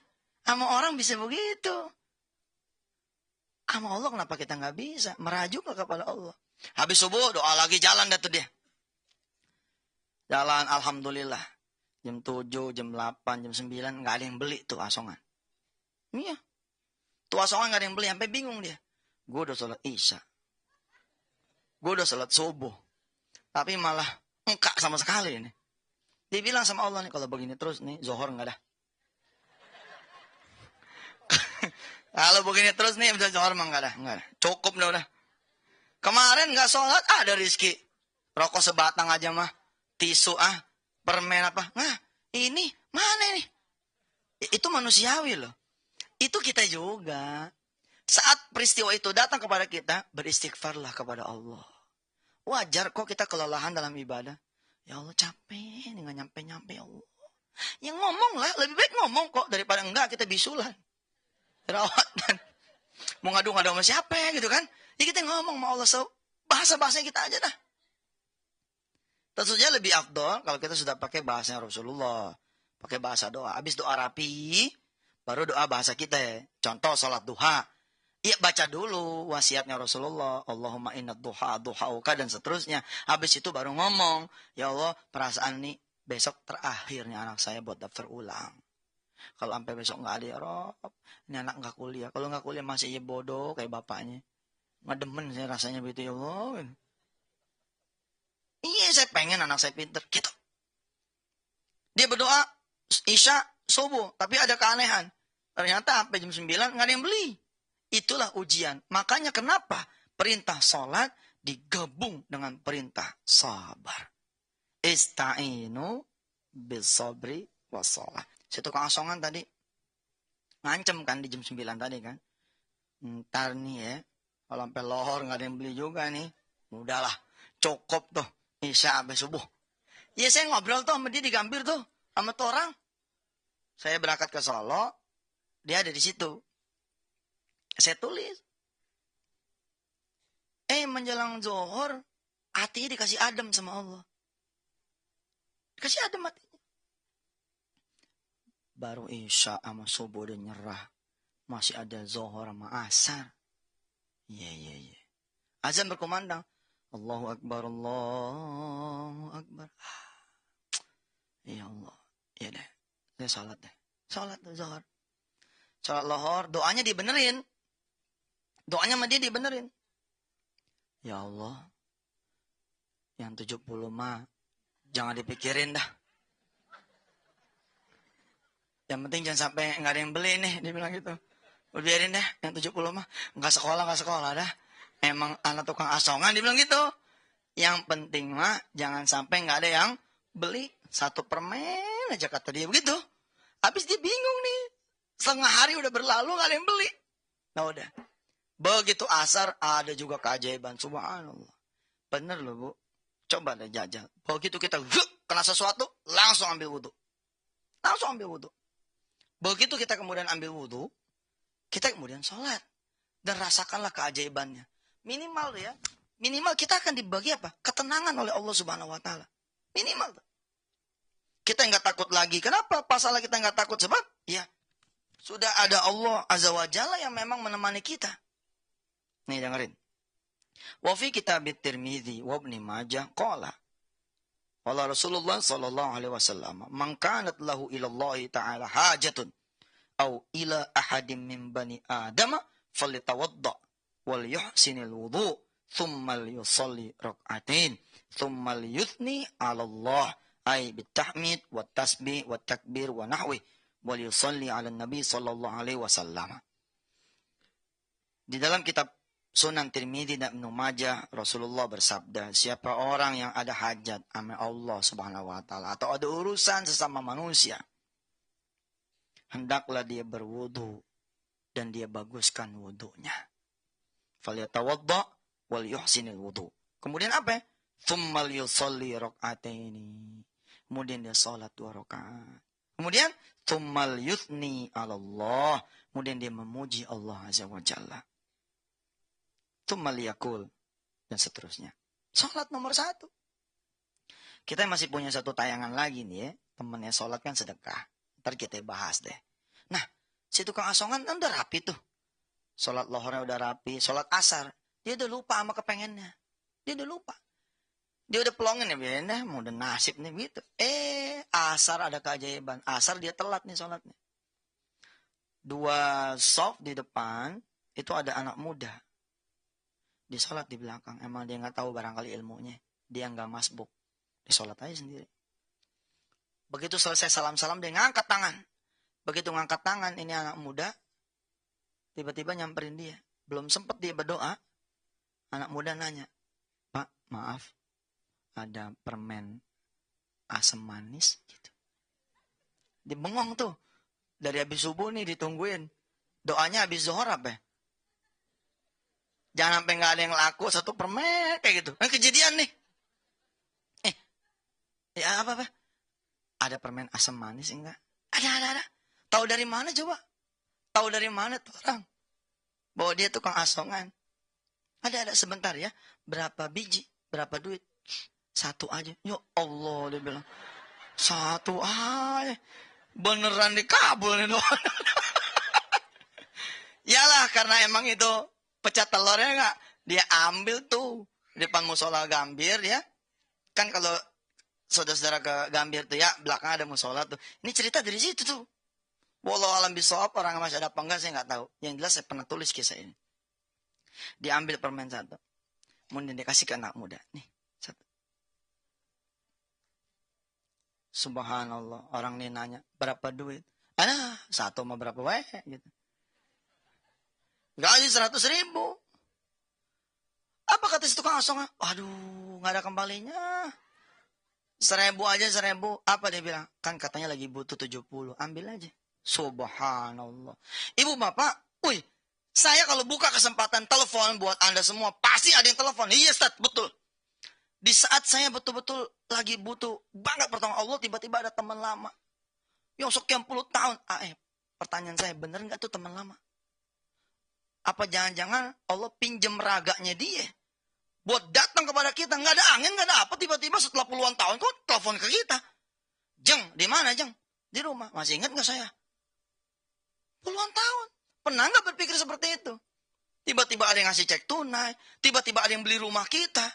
sama orang bisa begitu. Sama Allah kenapa kita nggak bisa? Merajuk kepada Allah. Habis subuh doa lagi, jalan dah tuh dia. Jalan alhamdulillah. Jam 7, jam 8, jam 9 nggak ada yang beli tuh asongan. Iya. Tuh asongan nggak ada yang beli, sampai bingung dia. Gue udah sholat isya. Gue udah sholat subuh. Tapi malah engkak sama sekali nih. Dia bilang sama Allah nih, kalau begini terus nih, zohor nggak ada. Kalau begini terus nih, udah zohor mah nggak ada. Cukup udah. Kemarin nggak sholat, ada rizki. Rokok sebatang aja mah. Tisu permen apa. Nah, ini mana nih? Itu manusiawi loh. Itu kita juga. Saat peristiwa itu datang kepada kita, beristighfarlah kepada Allah. Wajar kok kita kelelahan dalam ibadah. Ya Allah capek, nggak nyampe-nyampe ya Allah. Yang ngomong lah, lebih baik ngomong kok daripada enggak kita bisulan. Rawatan. Mau ngadu-ngadu sama siapa ya gitu kan. Ya kita ngomong sama Allah. Bahasa-bahasanya kita aja dah. Tentu saja lebih afdol kalau kita sudah pakai bahasanya Rasulullah. Pakai bahasa doa. Habis doa rapi, baru doa bahasa kita ya. Contoh sholat duha. Iya baca dulu wasiatnya Rasulullah. Allahumma inna duha duhauka dan seterusnya. Habis itu baru ngomong. Ya Allah perasaan nih besok terakhirnya anak saya buat daftar ulang. Kalau sampai besok nggak ada ya Rob. Ini anak nggak kuliah. Kalau nggak kuliah masih ya bodoh kayak bapaknya. Nggak demen saya rasanya begitu ya Allah. Iya saya pengen anak saya pinter. Gitu. Dia berdoa Isya subuh. Tapi ada keanehan. Ternyata sampai jam 9 nggak ada yang beli. Itulah ujian. Makanya kenapa perintah sholat digabung dengan perintah sabar. Ista'inu bisabri wassalah. Si tukang asongan tadi ngancem kan di jam 9 tadi kan. Ntar nih ya. Kalau sampai lohor nggak ada yang beli juga nih. Udahlah. Cukup tuh. Isya sampai subuh. Ya saya ngobrol tuh sama dia di Gambir tuh. Sama tuh orang. Saya berangkat ke Solo. Dia ada di situ. Saya tulis. Menjelang zuhur, hatinya dikasih adem sama Allah. Dikasih adem hatinya. Baru Isya sama subuh udah nyerah. Masih ada zuhur sama asar. Iya. Azan berkumandang. Allahu Akbar, Allahu Akbar. Ya Allah. Ya deh. Saya salat deh. Salat zuhur. Salat lohor, doanya dibenerin. Doanya sama dia dibenerin. Ya Allah. Yang 70 mah jangan dipikirin dah. Yang penting jangan sampai nggak ada yang beli nih. Dia bilang gitu. Biarin deh yang 70 mah. Nggak sekolah dah. Emang anak tukang asongan dia bilang gitu. Yang penting mah jangan sampai nggak ada yang beli. 1 permen aja kata dia begitu. Habis dia bingung nih. Setengah hari udah berlalu nggak ada yang beli. Nah udah. Begitu asar ada juga keajaiban. Subhanallah. Bener loh Bu. Coba deh jajal. Begitu kita kena sesuatu langsung ambil wudhu. Langsung ambil wudhu. Begitu kita kemudian ambil wudhu. Kita kemudian sholat. Dan rasakanlah keajaibannya. Minimal ya. Minimal kita akan dibagi apa? Ketenangan oleh Allah Subhanahu Wa Taala. Minimal. Kita nggak takut lagi. Kenapa? Pasalnya kita nggak takut sebab ya sudah ada Allah Azza wa Jalla yang memang menemani kita. Nih dengerin. Wa fi kitab Tirmidzi wa Ibnu Majah qala qala Rasulullah sallallahu alaihi wasallam man kanat lahu ila Allah taala hajatun au ila ahadim min bani Adam falyatawadda wal yuhsinil wudu thumma yusalli rak'atain thumma yuthni 'ala Allah ay bitahmid wat tasbih wat takbir wa nahwi wal yusalli 'ala nabi sallallahu alaihi wasallam. Di dalam kitab Sunan Tirmidzi dan Ibnu Majah Rasulullah bersabda, siapa orang yang ada hajat sama Allah Subhanahu wa taala atau ada urusan sesama manusia, hendaklah dia berwudu dan dia baguskan wudunya. Falyatawadda wal yuhsinil wudu. Kemudian apa? Tsummal yusalli rak'ataini. Kemudian dia salat 2 rakaat. Kemudian tsummal yuthni 'ala Allah. Kemudian dia memuji Allah Azza wa Jalla. Tsummal yaqul dan seterusnya. Salat nomor 1. Kita masih punya satu tayangan lagi nih ya. Temennya salat kan sedekah. Ntar kita bahas deh. Nah, si tukang asongan kan udah rapi tuh. Salat lohornya udah rapi. Salat asar. Dia udah lupa sama kepengennya. Dia udah lupa. Dia udah pelongin ya. Biarin mau udah nasib nih gitu. Asar ada keajaiban. Asar dia telat nih salatnya. 2 soft di depan. Itu ada anak muda. Dia sholat di belakang. Emang dia nggak tahu barangkali ilmunya. Dia nggak masbuk. Dia sholat aja sendiri. Begitu selesai salam-salam dia ngangkat tangan. Begitu ngangkat tangan ini anak muda. Tiba-tiba nyamperin dia. Belum sempat dia berdoa. Anak muda nanya. Pak maaf. Ada permen asam manis gitu. Dia bengong tuh. Dari habis subuh nih ditungguin. Doanya habis zuhur apa ya? Jangan sampai nggak ada yang laku 1 permen kayak gitu. Kejadian nih. Ya apa? Ada permen asam manis enggak? Ada. Tahu dari mana coba? Tahu dari mana tuh orang? Bahwa dia tukang asongan. Ada sebentar ya. Berapa biji? Berapa duit? 1 aja. Ya Allah, dia bilang. 1 aja. Beneran dikabul nih doang. Yalah, karena emang itu pecah telurnya enggak. Dia ambil tuh. Di depan musola Gambir ya. Kan kalau saudara-saudara ke Gambir tuh ya, belakang ada musola tuh. Ini cerita dari situ tuh. Wallahu alam bisawab, orang masih ada apa enggak saya enggak tahu. Yang jelas saya pernah tulis kisah ini. Diambil permen 1. Kemudian dikasih ke anak muda. Nih, 1. Subhanallah, orang ini nanya, berapa duit? Ada 1 mau berapa wae gitu. Gaji 100.000. Apa kata si tukang asongan? Aduh, nggak ada kembalinya. 1.000 aja 1.000. Apa dia bilang? Kan katanya lagi butuh 70. Ambil aja. Subhanallah. Ibu bapak, wih, saya kalau buka kesempatan telepon buat Anda semua, pasti ada yang telepon. Iya, Ustaz, betul. Di saat saya betul-betul lagi butuh banget pertolongan Allah, tiba-tiba ada teman lama. Yang sekian puluh tahun. Pertanyaan saya, bener nggak tuh teman lama? Apa jangan-jangan Allah pinjem raganya dia buat datang kepada kita? Nggak ada angin, nggak ada apa. Tiba-tiba setelah puluhan tahun, kok telepon ke kita? Jeng, di mana Jeng? Di rumah. Masih ingat nggak saya? Puluhan tahun. Pernah nggak berpikir seperti itu? Tiba-tiba ada yang ngasih cek tunai. Tiba-tiba ada yang beli rumah kita.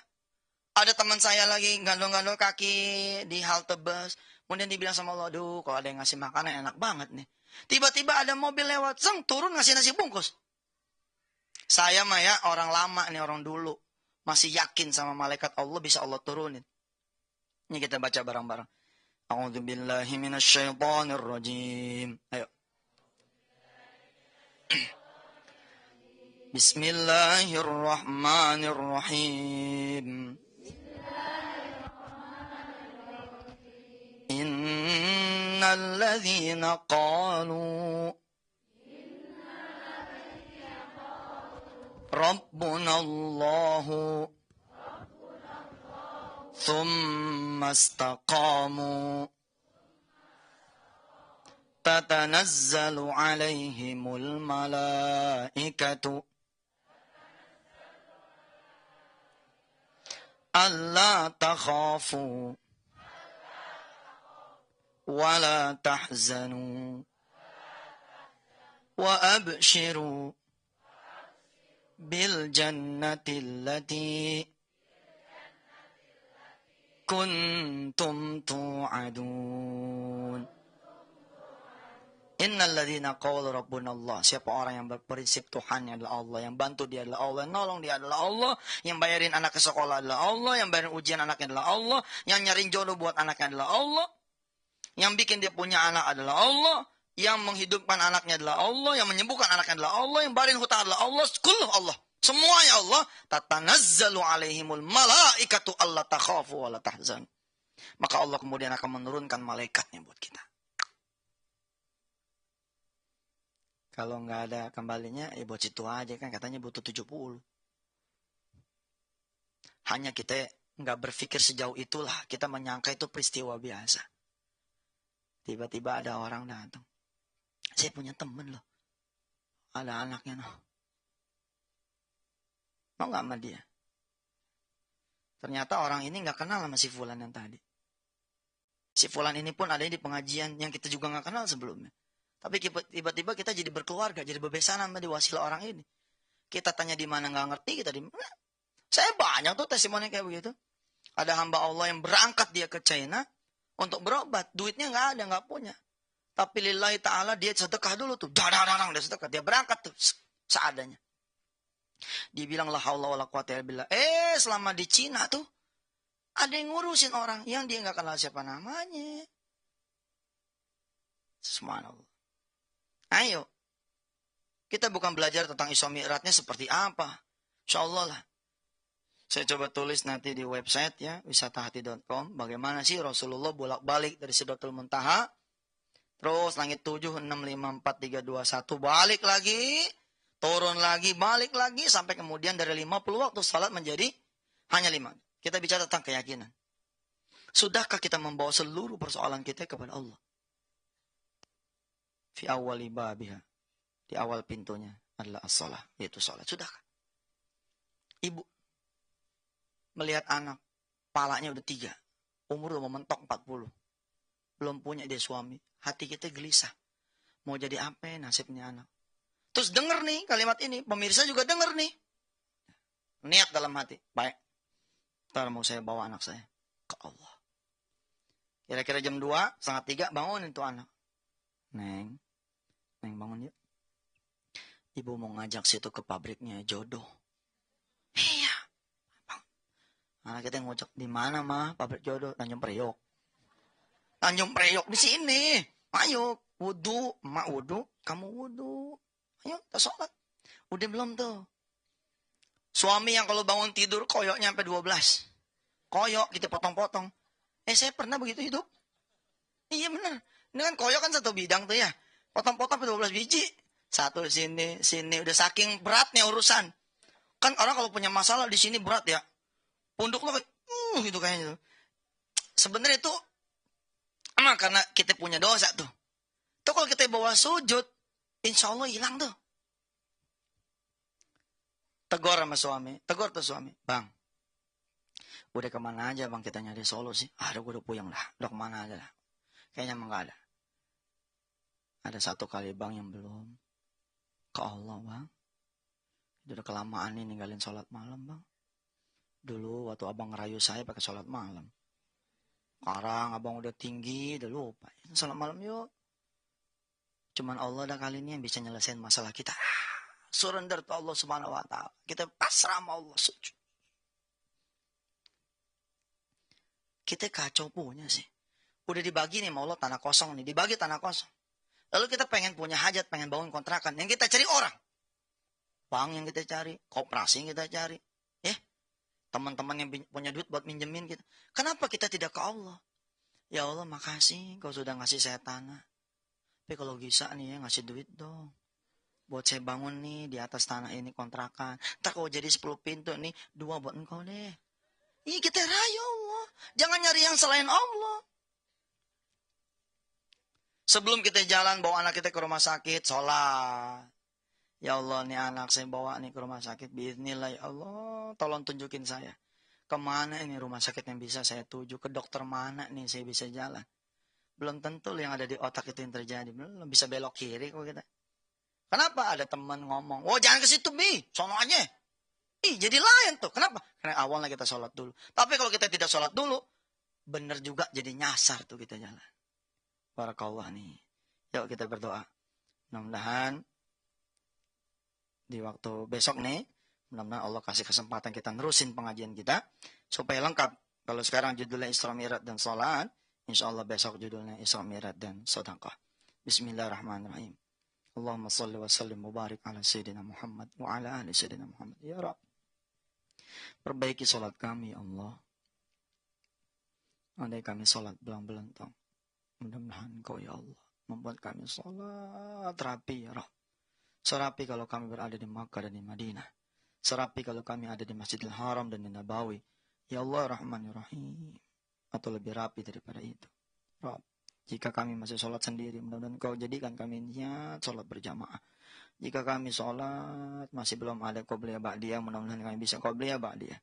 Ada teman saya lagi gandong-gandong kaki di halte bus. Kemudian dibilang sama Allah, aduh kalau ada yang ngasih makanan enak banget nih. Tiba-tiba ada mobil lewat, turun ngasih nasi bungkus. Saya mah ya orang lama nih, orang dulu. Masih yakin sama malaikat Allah bisa Allah turunin. Ini kita baca bareng-bareng. A'udzubillahi minasyaitonirrajim. Ayo. Bismillahirrahmanirrahim. Innal ladzina qalu Rabbuna Allahu thumma istaqamu tatanazzalu alaihimul malaikatu alla takhafu wa la tahzanu wa abshiru bil jannati allati kuntum tu'adun. Innal ladzina qalu rabbuna Allah. Siapa orang yang berprinsip Tuhannya adalah Allah, yang bantu dia adalah Allah, yang nolong dia adalah Allah, yang bayarin anak ke sekolah adalah Allah, yang bayarin ujian anaknya adalah Allah, yang nyariin jodoh buat anaknya adalah Allah, yang bikin dia punya anak adalah Allah, yang menghidupkan anaknya adalah Allah, yang menyembuhkan anaknya adalah Allah, yang bayarin hutang adalah Allah, kullu Allah. Semuanya Allah. Tatanazzalu alaihimul malaikatu alla takhafu wa la tahzan. Maka Allah kemudian akan menurunkan malaikatnya buat kita. Kalau nggak ada kembalinya, ya buat situ aja kan. Katanya butuh 70. Hanya kita nggak berpikir sejauh itulah. Kita menyangka itu peristiwa biasa. Tiba-tiba ada orang datang. Saya punya temen loh. Ada anaknya loh. Mau nggak sama dia? Ternyata orang ini nggak kenal sama si Fulan yang tadi. Si Fulan ini pun ada di pengajian yang kita juga nggak kenal sebelumnya. Tapi tiba-tiba kita jadi berkeluarga, jadi bebesanan sama di wasilah orang ini. Kita tanya di mana nggak ngerti, kita di mana. Saya banyak tuh testimoni kayak begitu. Ada hamba Allah yang berangkat dia ke China untuk berobat, duitnya nggak ada, nggak punya. Tapi lillahi ta'ala dia sedekah dulu tuh, dia sedekah, dia berangkat tuh seadanya. Dia bilang la haula wala quwata illa billah. Selama di Cina tuh ada yang ngurusin orang yang dia nggak kenal siapa namanya. Subhanallah. Ayo, kita bukan belajar tentang Isra Mi'rajnya seperti apa. Insyaallah lah. Saya coba tulis nanti di website ya, wisatahati.com. Bagaimana sih Rasulullah bolak-balik dari Sidratul Muntaha. Terus langit 7, 6, 5, 4, 3, 2, 1. Balik lagi. Turun lagi, balik lagi. Sampai kemudian dari 50 waktu salat menjadi hanya 5. Kita bicara tentang keyakinan. Sudahkah kita membawa seluruh persoalan kita kepada Allah? fi awwali babiha. Di awal pintunya adalah as-shalah, yaitu salat. Sudahkah? Ibu melihat anak, palanya udah 3, umur udah mentok 40. Belum punya dia suami. Hati kita gelisah. Mau jadi apa nasibnya anak? Terus denger nih kalimat ini, pemirsa juga denger nih. Niat dalam hati, baik. Ntar mau saya bawa anak saya ke Allah. Kira-kira jam 2, setengah 3 bangunin tuh anak. Neng bangun yuk. Ibu mau ngajak situ ke pabriknya jodoh. Iya. Anak kita ngocok, di mana mah pabrik jodoh? Tanjung Priok. Tanjung Priok di sini. Ayo, wudu, emak wudu, kamu wudu. Ayo, kita sholat. Udah belum tuh? Suami yang kalau bangun tidur koyoknya sampai 12. Koyok, kita potong-potong. Saya pernah begitu hidup. Iya benar. Ini kan koyok kan satu bidang tuh ya. Potong-potong sampai 12 biji. Satu sini. Udah saking beratnya urusan. Kan orang kalau punya masalah di sini berat ya. Punduk lo gitu kayaknya. Sebenarnya itu emang karena kita punya dosa tuh. Tuh kalau kita bawa sujud, insya Allah hilang tuh. Tegur sama suami. Tegur tuh suami. Bang, udah kemana aja bang kita nyari solusi? Gue udah puyeng lah. Udah kemana aja lah. Kayaknya emang gak ada. Ada 1 kali bang yang belum. Ke Allah bang. Itu udah kelamaan nih ninggalin sholat malam bang. Dulu waktu abang ngerayu saya pakai sholat malam. Sekarang abang udah tinggi, udah lupa. Sholat malam yuk. Cuman Allah dah kali ini yang bisa nyelesain masalah kita. Surrender to Allah subhanahu wa ta'ala. Kita pasrah sama Allah. Sujud. Kita kacau punya sih. Udah dibagi nih sama Allah tanah kosong nih. Dibagi tanah kosong. Lalu kita pengen punya hajat, pengen bangun kontrakan. Yang kita cari orang. Bank yang kita cari. Koperasi yang kita cari. Teman-teman yang punya duit buat minjemin kita. Kenapa kita tidak ke Allah? Ya Allah makasih kau sudah ngasih saya tanah. Tapi kalau bisa nih ya ngasih duit dong. Buat saya bangun nih di atas tanah ini kontrakan. Ntar kalau jadi 10 pintu nih, 2 buat engkau deh. Ih kita raya Allah. Jangan nyari yang selain Allah. Sebelum kita jalan bawa anak kita ke rumah sakit, sholat. Ya Allah, nih anak saya bawa nih ke rumah sakit. Bismillah ya Allah, tolong tunjukin saya. Kemana ini rumah sakit yang bisa saya tuju? Ke dokter mana nih saya bisa jalan? Belum tentu yang ada di otak itu yang terjadi. Belum bisa belok kiri kok kita. Kenapa? Ada teman ngomong, oh jangan ke situ Bi, sono aja. Jadi lain tuh. Kenapa? Karena awalnya kita sholat dulu. Tapi kalau kita tidak sholat dulu, bener juga jadi nyasar tuh kita jalan. Barakallah nih. Yuk kita berdoa. Mudah-mudahan di waktu besok nih, mudah-mudahan Allah kasih kesempatan kita nerusin pengajian kita supaya lengkap. Kalau sekarang judulnya Isra Mi'raj dan Salat, insya Allah besok judulnya Isra Mi'raj dan Sedekah. Bismillahirrahmanirrahim. Allahumma salli wa sallim mubarak ala Sayyidina Muhammad wa ala ahli Sayyidina Muhammad. Ya Rabb, perbaiki salat kami Allah. Andai kami salat belang-belentong, mudah-mudahan Engkau ya Allah membuat kami salat rapi ya Rabb. Serapi kalau kami berada di Makkah dan di Madinah. Serapi kalau kami ada di Masjidil Haram dan di Nabawi. Ya Allah Rahman Rahim. Atau lebih rapi daripada itu. Rabb, jika kami masih sholat sendiri, mudah-mudahan Kau jadikan kami niat sholat berjamaah. Jika kami sholat masih belum ada qobliyah ba'diyah, mudah-mudahan kami bisa qobliyah ba'diyah.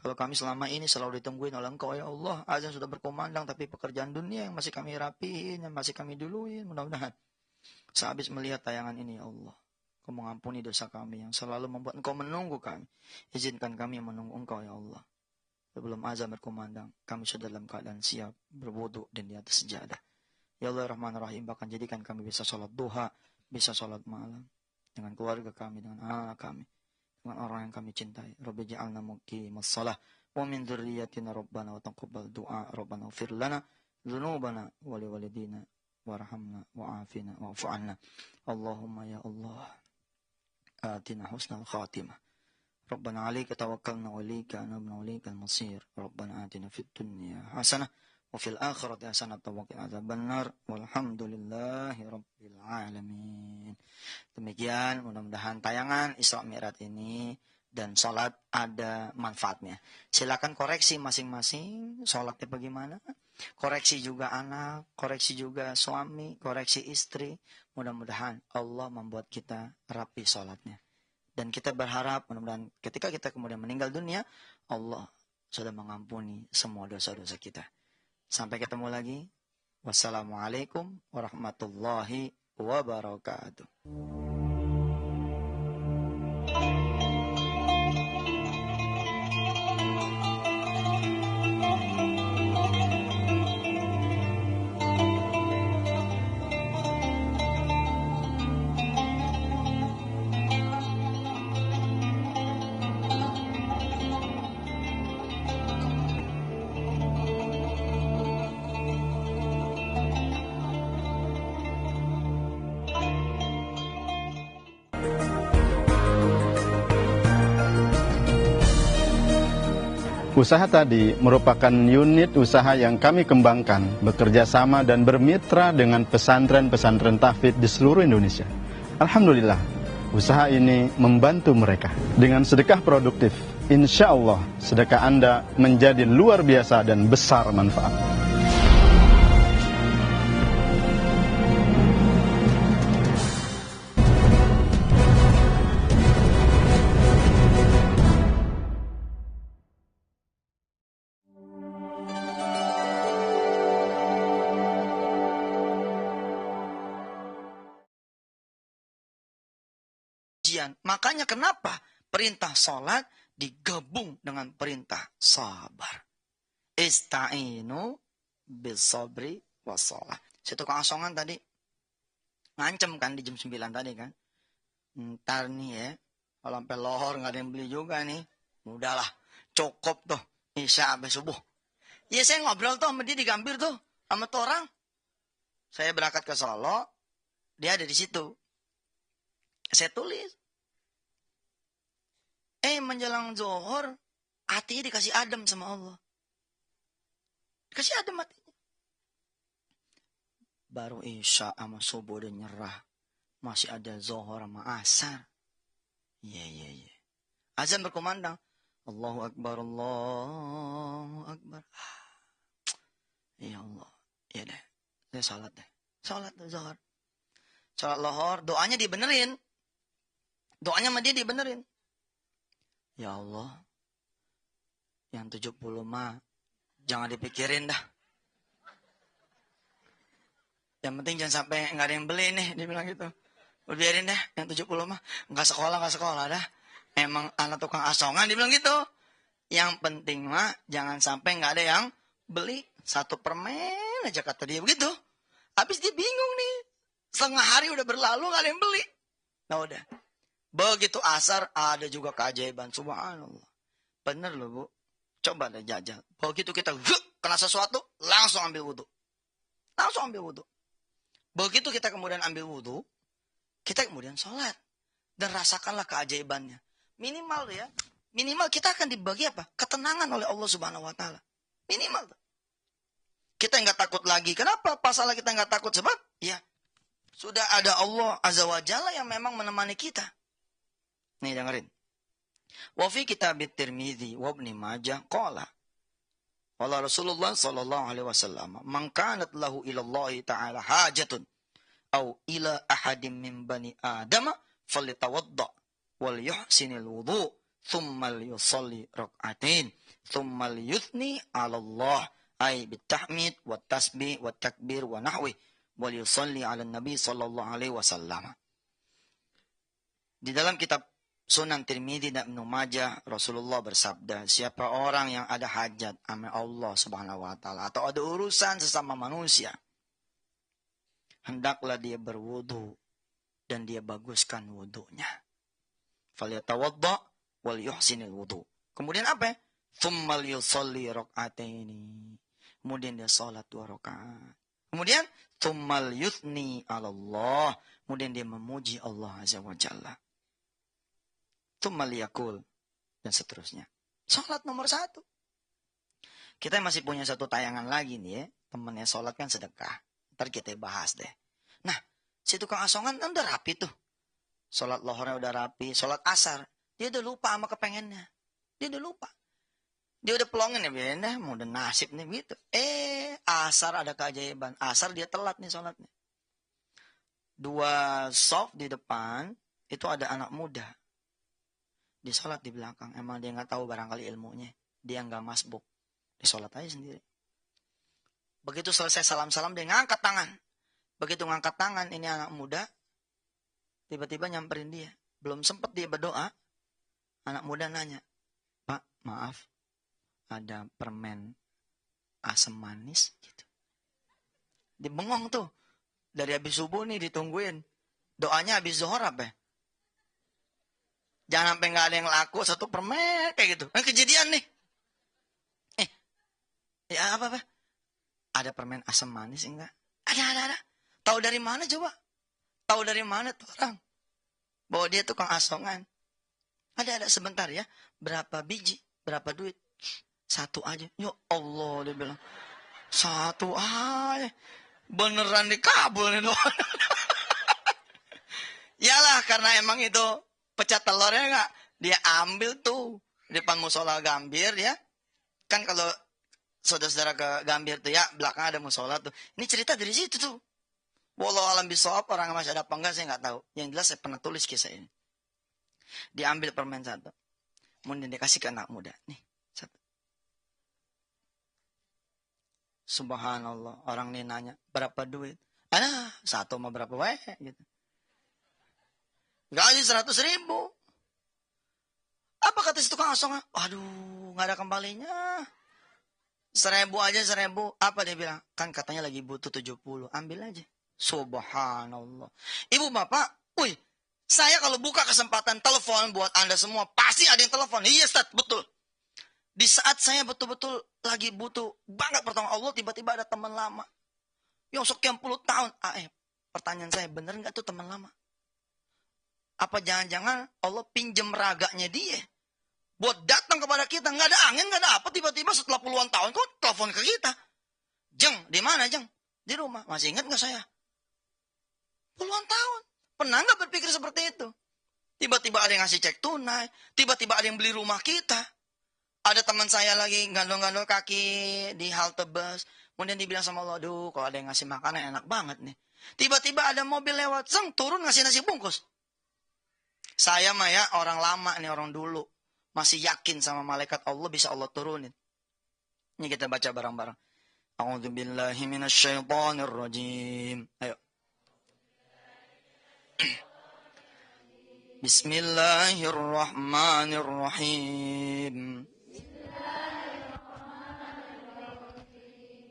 Kalau kami selama ini selalu ditungguin oleh Engkau ya Allah, azan sudah berkumandang, tapi pekerjaan dunia yang masih kami rapiin, yang masih kami duluin, mudah-mudahan sehabis melihat tayangan ini ya Allah, Kau mengampuni dosa kami yang selalu membuat Engkau menunggu kami. Izinkan kami menunggu Engkau ya Allah. Sebelum azan berkumandang, kami sudah dalam keadaan siap berwudu dan di atas sejadah. Ya Allah Rahman Rahim, bahkan jadikan kami bisa sholat duha, bisa sholat malam dengan keluarga kami, dengan anak kami, dengan orang yang kami cintai. Rabbi ja'alna muqimas shalah wa min dzurriyyatina rabbana wa taqabbal du'a rabbana ighfir lana dzunubana wa liwalidina warhamna wa'afina wa'fu 'anna. Allahumma ya Allah, آتنا حسن الخاتمة. ربنا عليك توكلنا وإليك أنبنا وإليك المصير. ربنا آتنا في الدنيا حسنة وفي الآخرة حسنة وقنا عذاب النار والحمد لله رب العالمين. Demikian mudah-mudahan tayangan Isra Mi'raj ini dan sholat ada manfaatnya. Silakan koreksi masing-masing sholatnya bagaimana. Koreksi juga anak, koreksi juga suami, koreksi istri. mudah-mudahan Allah membuat kita rapi sholatnya. Dan kita berharap mudah-mudahan ketika kita kemudian meninggal dunia, Allah sudah mengampuni semua dosa-dosa kita. Sampai ketemu lagi. Wassalamualaikum warahmatullahi wabarakatuh. Usaha tadi merupakan unit usaha yang kami kembangkan bekerja sama dan bermitra dengan pesantren-pesantren tahfidz di seluruh Indonesia. Alhamdulillah, usaha ini membantu mereka. Dengan sedekah produktif, insya Allah sedekah Anda menjadi luar biasa dan besar manfaat. Makanya kenapa perintah sholat digabung dengan perintah sabar. Ista'inu bis-sabri was-shalah. Si tukang asongan tadi ngancem kan di jam 9 tadi kan. Ntar nih ya, kalau sampai lohor nggak ada yang beli juga nih. Udahlah, cukup tuh isya sampai subuh. Ya saya ngobrol tuh sama dia di Gambir tuh, sama tuh orang. Saya berangkat ke Solo, dia ada di situ. Saya tulis. Menjelang zuhur, hatinya dikasih adem sama Allah. Dikasih adem hatinya. Baru isya sama subuh udah nyerah. Masih ada zuhur sama asar. Iya. Azan berkumandang. Allahu Akbar, Allahu Akbar. Ya Allah. Ya deh. Saya salat deh. Salat zuhur. Salat lohor, doanya dibenerin. Doanya sama dia dibenerin. Ya Allah, yang 70 mah jangan dipikirin dah. Yang penting jangan sampai nggak ada yang beli nih, dia bilang gitu. Biarin deh, yang 70 mah nggak sekolah dah. Emang anak tukang asongan, dia bilang gitu. Yang penting mah jangan sampai nggak ada yang beli. 1 permen aja kata dia begitu. Habis dia bingung nih, setengah hari udah berlalu nggak ada yang beli. Nah udah. Begitu asar ada juga keajaiban. Subhanallah. Bener loh Bu. Coba deh jajal. Begitu kita kena sesuatu, langsung ambil wudhu. Langsung ambil wudhu. Begitu kita kemudian ambil wudhu, kita kemudian sholat. Dan rasakanlah keajaibannya. Minimal ya. Minimal kita akan dibagi apa? Ketenangan oleh Allah Subhanahu wa Ta'ala. Minimal. Kita nggak takut lagi. Kenapa? Pasalah kita nggak takut? Sebab ya sudah ada Allah Azza wa Jalla yang memang menemani kita. Nih dengerin. Wa fi kitab Tirmidzi wa Ibnu Majah qala qala Rasulullah sallallahu alaihi wasallam man kanat lahu ila Allah taala hajatun au ila ahadin min bani adam falyatawadda wal yuhsinil wudu thumma yusalli rak'atain thumma yuthni 'ala Allah ay bitahmid wat tasbih wat takbir wa nahwi wal yusalli 'ala nabi sallallahu alaihi wasallam. Di dalam kitab Sunan Tirmidzi dan Ibnu Majah, Rasulullah bersabda, siapa orang yang ada hajat sama Allah Subhanahu wa Ta'ala atau ada urusan sesama manusia, hendaklah dia berwudu dan dia baguskan wudunya. Falyatawadda wal yuhsinil wudu. Kemudian apa? Tsummal yusalli rak'ataini. Kemudian dia salat 2 rakaat. Kemudian tsummal yuthni 'ala Allah. Kemudian dia memuji Allah Azza wa Jalla. Yakul dan seterusnya. Salat nomor 1. Kita masih punya satu tayangan lagi nih ya. Temennya salat kan sedekah. Ntar kita bahas deh. Nah, si tukang asongan kan udah rapi tuh. Salat lohornya udah rapi. Salat asar. Dia udah lupa sama kepengennya. Dia udah lupa. Dia udah pelongin ya. Biarin mau udah nasib nih gitu. Asar ada keajaiban. Asar dia telat nih salatnya. 2 soft di depan, itu ada anak muda. Dia sholat di belakang. Emang dia nggak tahu barangkali ilmunya. Dia nggak masbuk. Dia sholat aja sendiri. Begitu selesai salam-salam, dia ngangkat tangan. Begitu ngangkat tangan, ini anak muda, tiba-tiba nyamperin dia. Belum sempat dia berdoa, anak muda nanya, "Pak, maaf, ada permen asam manis?" Gitu. Dia bengong tuh. Dari habis subuh nih ditungguin. Doanya habis zuhur apa ya? Jangan sampai nggak ada yang laku, 1 permen kayak gitu. Kejadian nih. Ya apa? Ada permen asam manis enggak? Ada. Tahu dari mana coba? Tahu dari mana tuh orang? Bahwa dia tukang asongan. Ada sebentar ya. Berapa biji? Berapa duit? 1 aja. Ya Allah, dia bilang. 1 aja. Beneran dikabul nih doang. Yalah, karena emang itu pecah telurnya enggak. Dia ambil tuh. Di depan musola Gambir ya. Kan kalau saudara-saudara ke Gambir tuh ya, belakang ada musola tuh. Ini cerita dari situ tuh. Wallahu alam bisawab, orang masih ada apa enggak saya enggak tahu. Yang jelas saya pernah tulis kisah ini. Diambil permen 1. Kemudian dikasih ke anak muda. Nih, 1. Subhanallah, orang ini nanya, "Berapa duit?" "Ada 1 mau berapa wae?" gitu. "Gaji 100.000. Apa kata si tukang asongan? "Aduh, enggak ada kembalinya. 1.000 aja 1.000. Apa dia bilang? "Kan katanya lagi butuh 70. Ambil aja." Subhanallah. Ibu bapak, saya kalau buka kesempatan telepon buat Anda semua, pasti ada yang telepon. Iya Ustaz, betul. Di saat saya betul-betul lagi butuh banget pertolongan Allah, tiba-tiba ada teman lama. Yang sekian puluh tahun. Pertanyaan saya, bener nggak tuh teman lama? Apa jangan-jangan Allah pinjem raganya dia? Buat datang kepada kita, nggak ada angin, nggak ada apa, tiba-tiba setelah puluhan tahun kok telepon ke kita. "Jeng, di mana Jeng?" "Di rumah." "Masih ingat nggak saya?" Puluhan tahun. Pernah nggak berpikir seperti itu? Tiba-tiba ada yang ngasih cek tunai, tiba-tiba ada yang beli rumah kita. Ada teman saya lagi gandong-gandong kaki di halte bus, kemudian dibilang sama Allah, "Aduh, kalau ada yang ngasih makanan enak banget nih." Tiba-tiba ada mobil lewat, turun ngasih nasi bungkus. Saya mah ya orang lama nih, orang dulu. Masih yakin sama malaikat Allah bisa Allah turunin. Ini kita baca bareng-bareng. A'udzubillahi minasyaitonirrajim. Ayo. Bismillahirrahmanirrahim.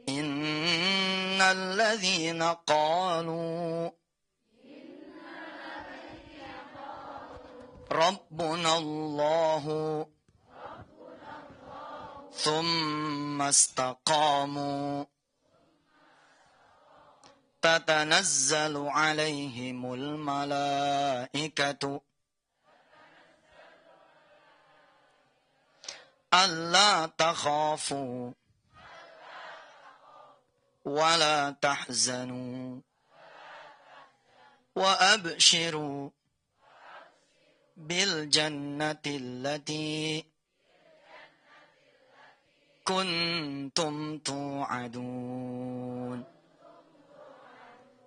Innal ladzina qalu Rabbuna Allahu thumma istaqamu tatanazzalu alaihimul malaikatu alla takhafu wa la tahzanu wa abshiru bil jannati allati kuntum tu'adun.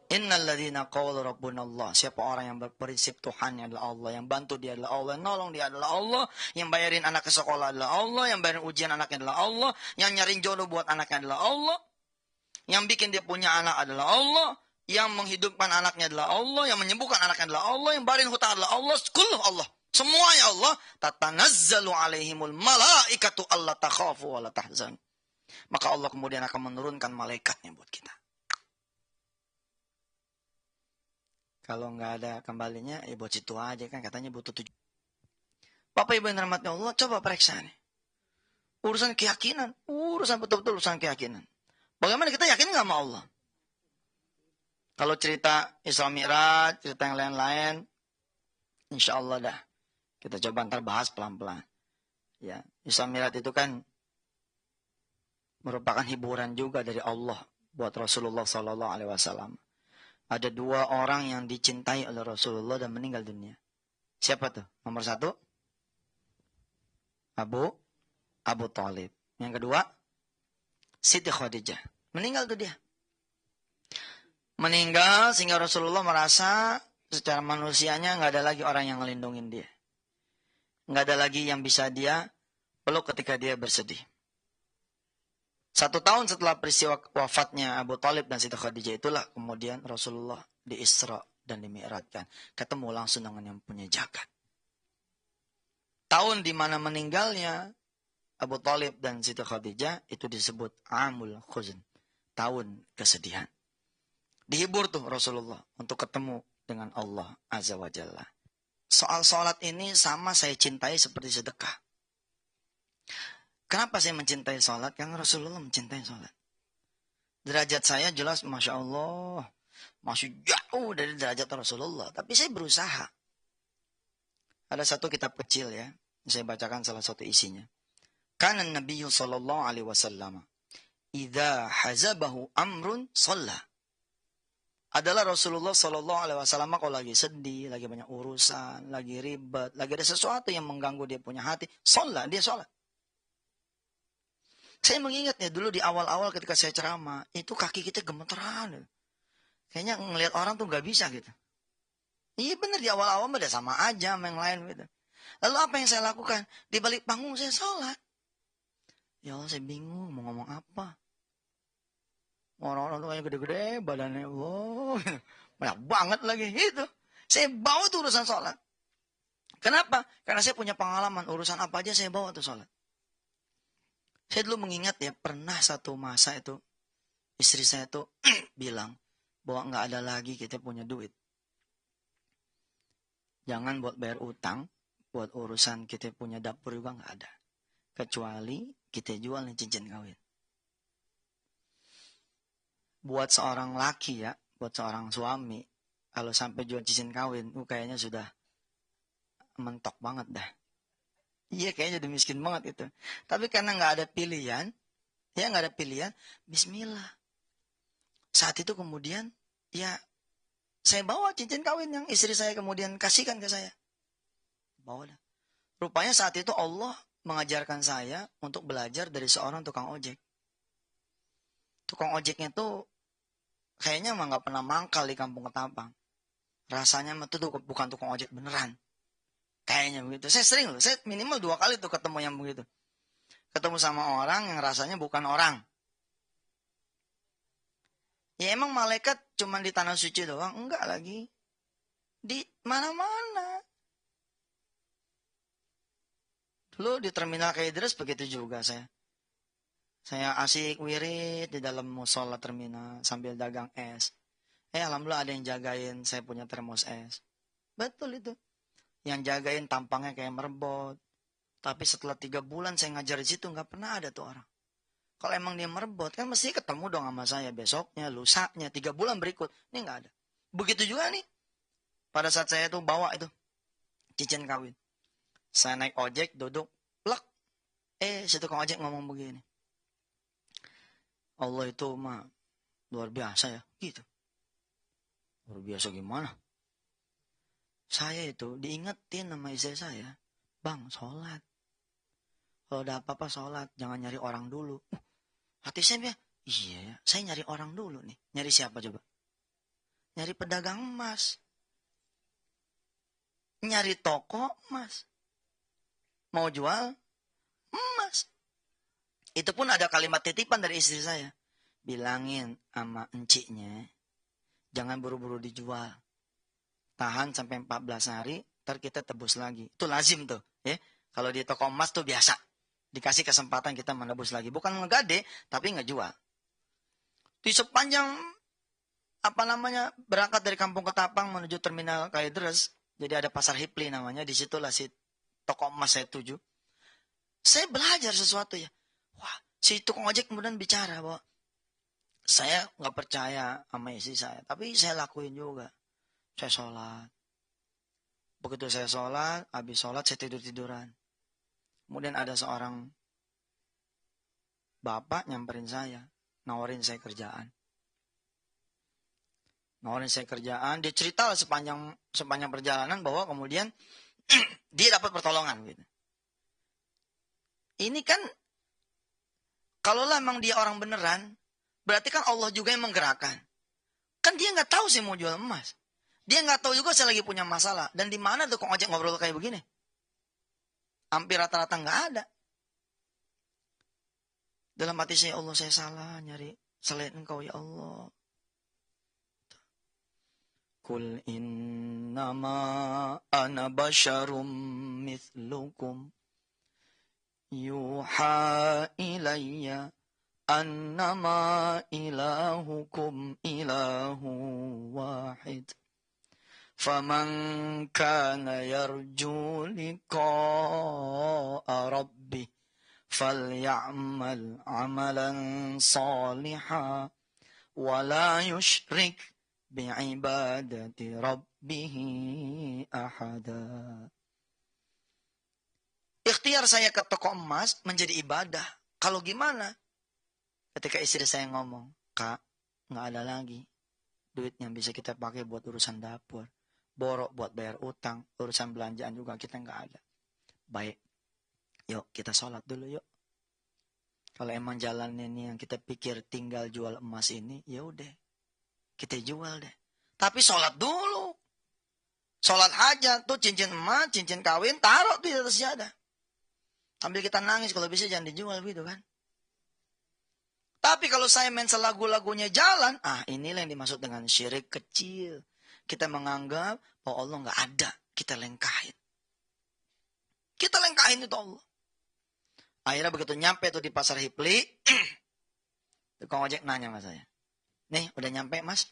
Innal ladzina qalu rabbuna Allah. Siapa orang yang berprinsip Tuhannya adalah Allah, yang bantu dia adalah Allah, yang nolong dia adalah Allah, yang bayarin anak ke sekolah adalah Allah, yang bayarin ujian anaknya adalah Allah, yang nyariin jodoh buat anaknya adalah Allah, yang bikin dia punya anak adalah Allah, yang menghidupkan anaknya adalah Allah, yang menyembuhkan anaknya adalah Allah, yang bayarin hutang adalah Allah, kullu Allah. Semuanya Allah. Tatanazzalu alaihimul malaikatu alla takhafu wa la tahzan. Maka Allah kemudian akan menurunkan malaikatnya buat kita. Kalau nggak ada kembalinya, ya buat situ aja kan, katanya butuh 7. Bapak Ibu yang dirahmati Allah, coba periksa nih. Urusan keyakinan, urusan betul-betul urusan keyakinan. Bagaimana kita yakin nggak sama Allah? Kalau cerita Isra Mi'raj, cerita yang lain-lain, insya Allah dah. Kita coba ntar bahas pelan-pelan. Ya, Isra Mi'raj itu kan merupakan hiburan juga dari Allah buat Rasulullah SAW. Ada 2 orang yang dicintai oleh Rasulullah dan meninggal dunia. Siapa tuh? Nomor 1, Abu Thalib. Yang kedua, Siti Khadijah. Meninggal tuh dia. Meninggal sehingga Rasulullah merasa secara manusianya nggak ada lagi orang yang ngelindungin dia. Nggak ada lagi yang bisa dia peluk ketika dia bersedih. 1 tahun setelah peristiwa wafatnya Abu Thalib dan Siti Khadijah itulah kemudian Rasulullah di-Isra dan di-Mi'rajkan. Ketemu langsung dengan yang punya jagat. Tahun di mana meninggalnya Abu Thalib dan Siti Khadijah itu disebut Amul Khuzn. Tahun kesedihan. Dihibur tuh Rasulullah untuk ketemu dengan Allah Azza wa Jalla. Soal sholat ini sama saya cintai seperti sedekah. Kenapa saya mencintai sholat? Karena Rasulullah mencintai sholat. Derajat saya jelas Masya Allah. Masih jauh dari derajat Rasulullah. Tapi saya berusaha. Ada satu kitab kecil ya. Saya bacakan salah satu isinya. Kana Nabi sallallahu alaihi wasallam idza hazabahu amrun shalla. Adalah Rasulullah sallallahu alaihi wasallam kalau lagi sedih, lagi banyak urusan, lagi ribet, lagi ada sesuatu yang mengganggu dia punya hati, shalla, dia sholat. Saya mengingatnya dulu di awal-awal ketika saya ceramah, itu kaki kita gemeteran. Kayaknya ngelihat orang tuh nggak bisa gitu. Iya benar di awal-awal udah sama aja sama yang lain gitu. Lalu apa yang saya lakukan? Di balik panggung saya sholat. Ya Allah saya bingung mau ngomong apa. Orang-orang tuh kayak gede-gede badannya. Wow, banyak banget lagi itu. Saya bawa tuh urusan sholat. Kenapa? Karena saya punya pengalaman urusan apa aja saya bawa tuh sholat. Saya dulu mengingat ya, pernah satu masa itu, istri saya tuh bilang, bahwa nggak ada lagi kita punya duit. Jangan buat bayar utang, buat urusan kita punya dapur juga nggak ada. Kecuali kita jual nih cincin kawin. Buat seorang laki ya, buat seorang suami, kalau sampai jual cincin kawin, kayaknya sudah mentok banget dah. Iya kayaknya udah miskin banget itu. Tapi karena nggak ada pilihan, ya nggak ada pilihan, bismillah. Saat itu kemudian, ya saya bawa cincin kawin yang istri saya kemudian kasihkan ke saya. Bawa dah. Rupanya saat itu Allah mengajarkan saya untuk belajar dari seorang tukang ojek. Tukang ojeknya tuh kayaknya mah nggak pernah mangkal di kampung Ketapang. Rasanya mah tuh bukan tukang ojek beneran. Kayaknya begitu. Saya sering loh. Saya minimal 2 kali tuh ketemu yang begitu. Ketemu sama orang yang rasanya bukan orang. Ya emang malaikat cuma di tanah suci doang? Enggak lagi. Di mana-mana. Dulu di terminal Kaideres begitu juga saya. Saya asik wirid di dalam musola terminal sambil dagang es. Alhamdulillah ada yang jagain saya punya termos es. Betul itu. Yang jagain tampangnya kayak merebot. Tapi setelah 3 bulan saya ngajar di situ nggak pernah ada tuh orang. Kalau emang dia merebot kan mesti ketemu dong sama saya besoknya, lusanya, 3 bulan berikut. Ini nggak ada. Begitu juga nih. Pada saat saya tuh bawa itu cincin kawin. Saya naik ojek, duduk, plek. Si tukang ojek ngomong begini. Allah itu mah luar biasa ya, gitu. Luar biasa gimana? Saya itu diingetin sama istri saya, Bang, sholat. Kalau ada apa-apa sholat, jangan nyari orang dulu. Hati saya, iya ya, saya nyari orang dulu nih. Nyari siapa coba? Nyari pedagang emas. Nyari toko emas. Mau jual emas. Itu pun ada kalimat titipan dari istri saya. Bilangin sama enciknya, jangan buru-buru dijual. Tahan sampai 14 hari, ntar kita tebus lagi. Itu lazim tuh. Ya. Kalau di toko emas tuh biasa. Dikasih kesempatan kita menebus lagi. Bukan ngegade, tapi ngejual. Di sepanjang, berangkat dari kampung Ketapang menuju terminal Kaideres. Jadi ada pasar Hipli namanya. Disitulah si toko emas saya tuju. Saya belajar sesuatu ya. Wah, si tukang ojek kemudian bicara bahwa saya nggak percaya sama istri saya. Tapi saya lakuin juga. Saya sholat. Begitu saya sholat, habis sholat saya tidur-tiduran. Kemudian ada seorang bapak nyamperin saya, nawarin saya kerjaan. Dia cerita sepanjang perjalanan bahwa kemudian dia dapat pertolongan. Gitu. Ini kan, kalau memang dia orang beneran, berarti kan Allah juga yang menggerakkan. Kan dia nggak tahu saya mau jual emas. Dia nggak tahu juga saya lagi punya masalah. Dan di mana tuh kok ojek ngobrol kayak begini? Hampir rata-rata nggak ada. Dalam hati saya, Allah saya salah nyari selain engkau ya Allah. Kul innama ana basyarum mithlukum yuha ilayya annama ilahukum ilahu wahid. Faman kana yarju liqa'a rabbih فَلْيَعْمَلْ عَمَلًا صَالِحًا وَلَا يُشْرِكْ بِعِبَادَةِ رَبِّهِ أَحَدًا. Ikhtiar saya ke toko emas menjadi ibadah. Kalau gimana? Ketika istri saya ngomong, Kak, nggak ada lagi duit yang bisa kita pakai buat urusan dapur. Borok buat bayar utang, urusan belanjaan juga kita nggak ada. Baik. Yuk kita sholat dulu yuk. Kalau emang jalannya ini yang kita pikir tinggal jual emas ini, ya udah kita jual deh. Tapi sholat dulu. Sholat hajat tuh cincin emas, cincin kawin, taruh di atas sejadah. Sambil kita nangis kalau bisa jangan dijual gitu kan. Tapi kalau saya main selagu-lagunya jalan, inilah yang dimaksud dengan syirik kecil. Kita menganggap bahwa Allah nggak ada, kita lengkahin. Kita lengkahin itu Allah. Akhirnya begitu nyampe tuh di pasar Hipli, tukang ojek nanya sama saya. Nih, udah nyampe mas?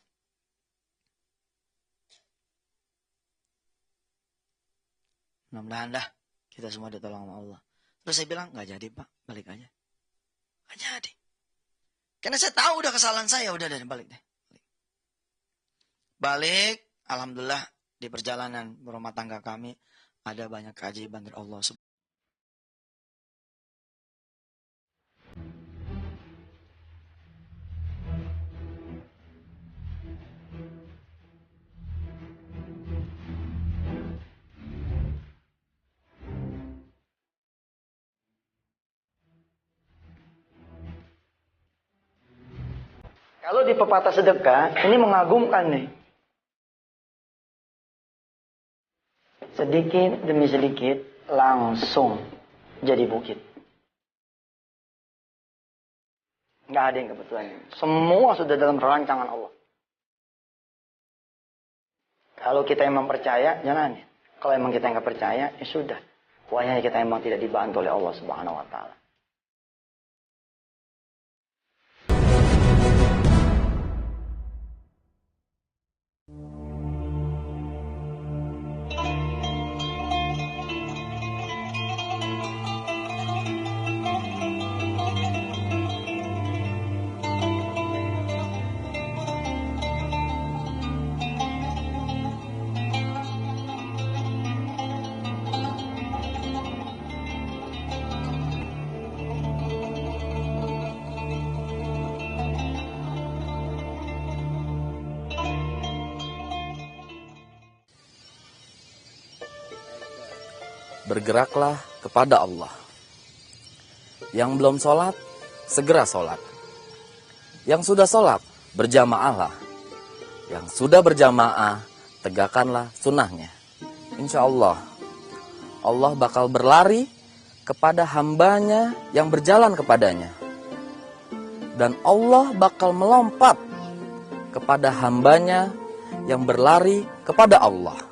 Mudah-mudahan dah kita semua ditolong sama Allah. Terus saya bilang, nggak jadi pak, balik aja. Nggak jadi. Karena saya tahu udah kesalahan saya, udah balik deh. Balik, alhamdulillah di perjalanan rumah tangga kami ada banyak keajaiban dari Allah. Kalau di pepatah sedekah, ini mengagumkan nih. Sedikit demi sedikit, langsung jadi bukit. Nggak ada yang kebetulan. Semua sudah dalam rancangan Allah. Kalau kita emang percaya, jangan. Kalau emang kita nggak percaya, ya sudah. Pokoknya kita emang tidak dibantu oleh Allah Subhanahu Wa Taala. Bergeraklah kepada Allah. Yang belum sholat, segera sholat. Yang sudah sholat, berjamaahlah. Yang sudah berjamaah, tegakkanlah sunnahnya. Insya Allah, Allah bakal berlari kepada hambanya yang berjalan kepadanya. Dan Allah bakal melompat kepada hambanya yang berlari kepada Allah.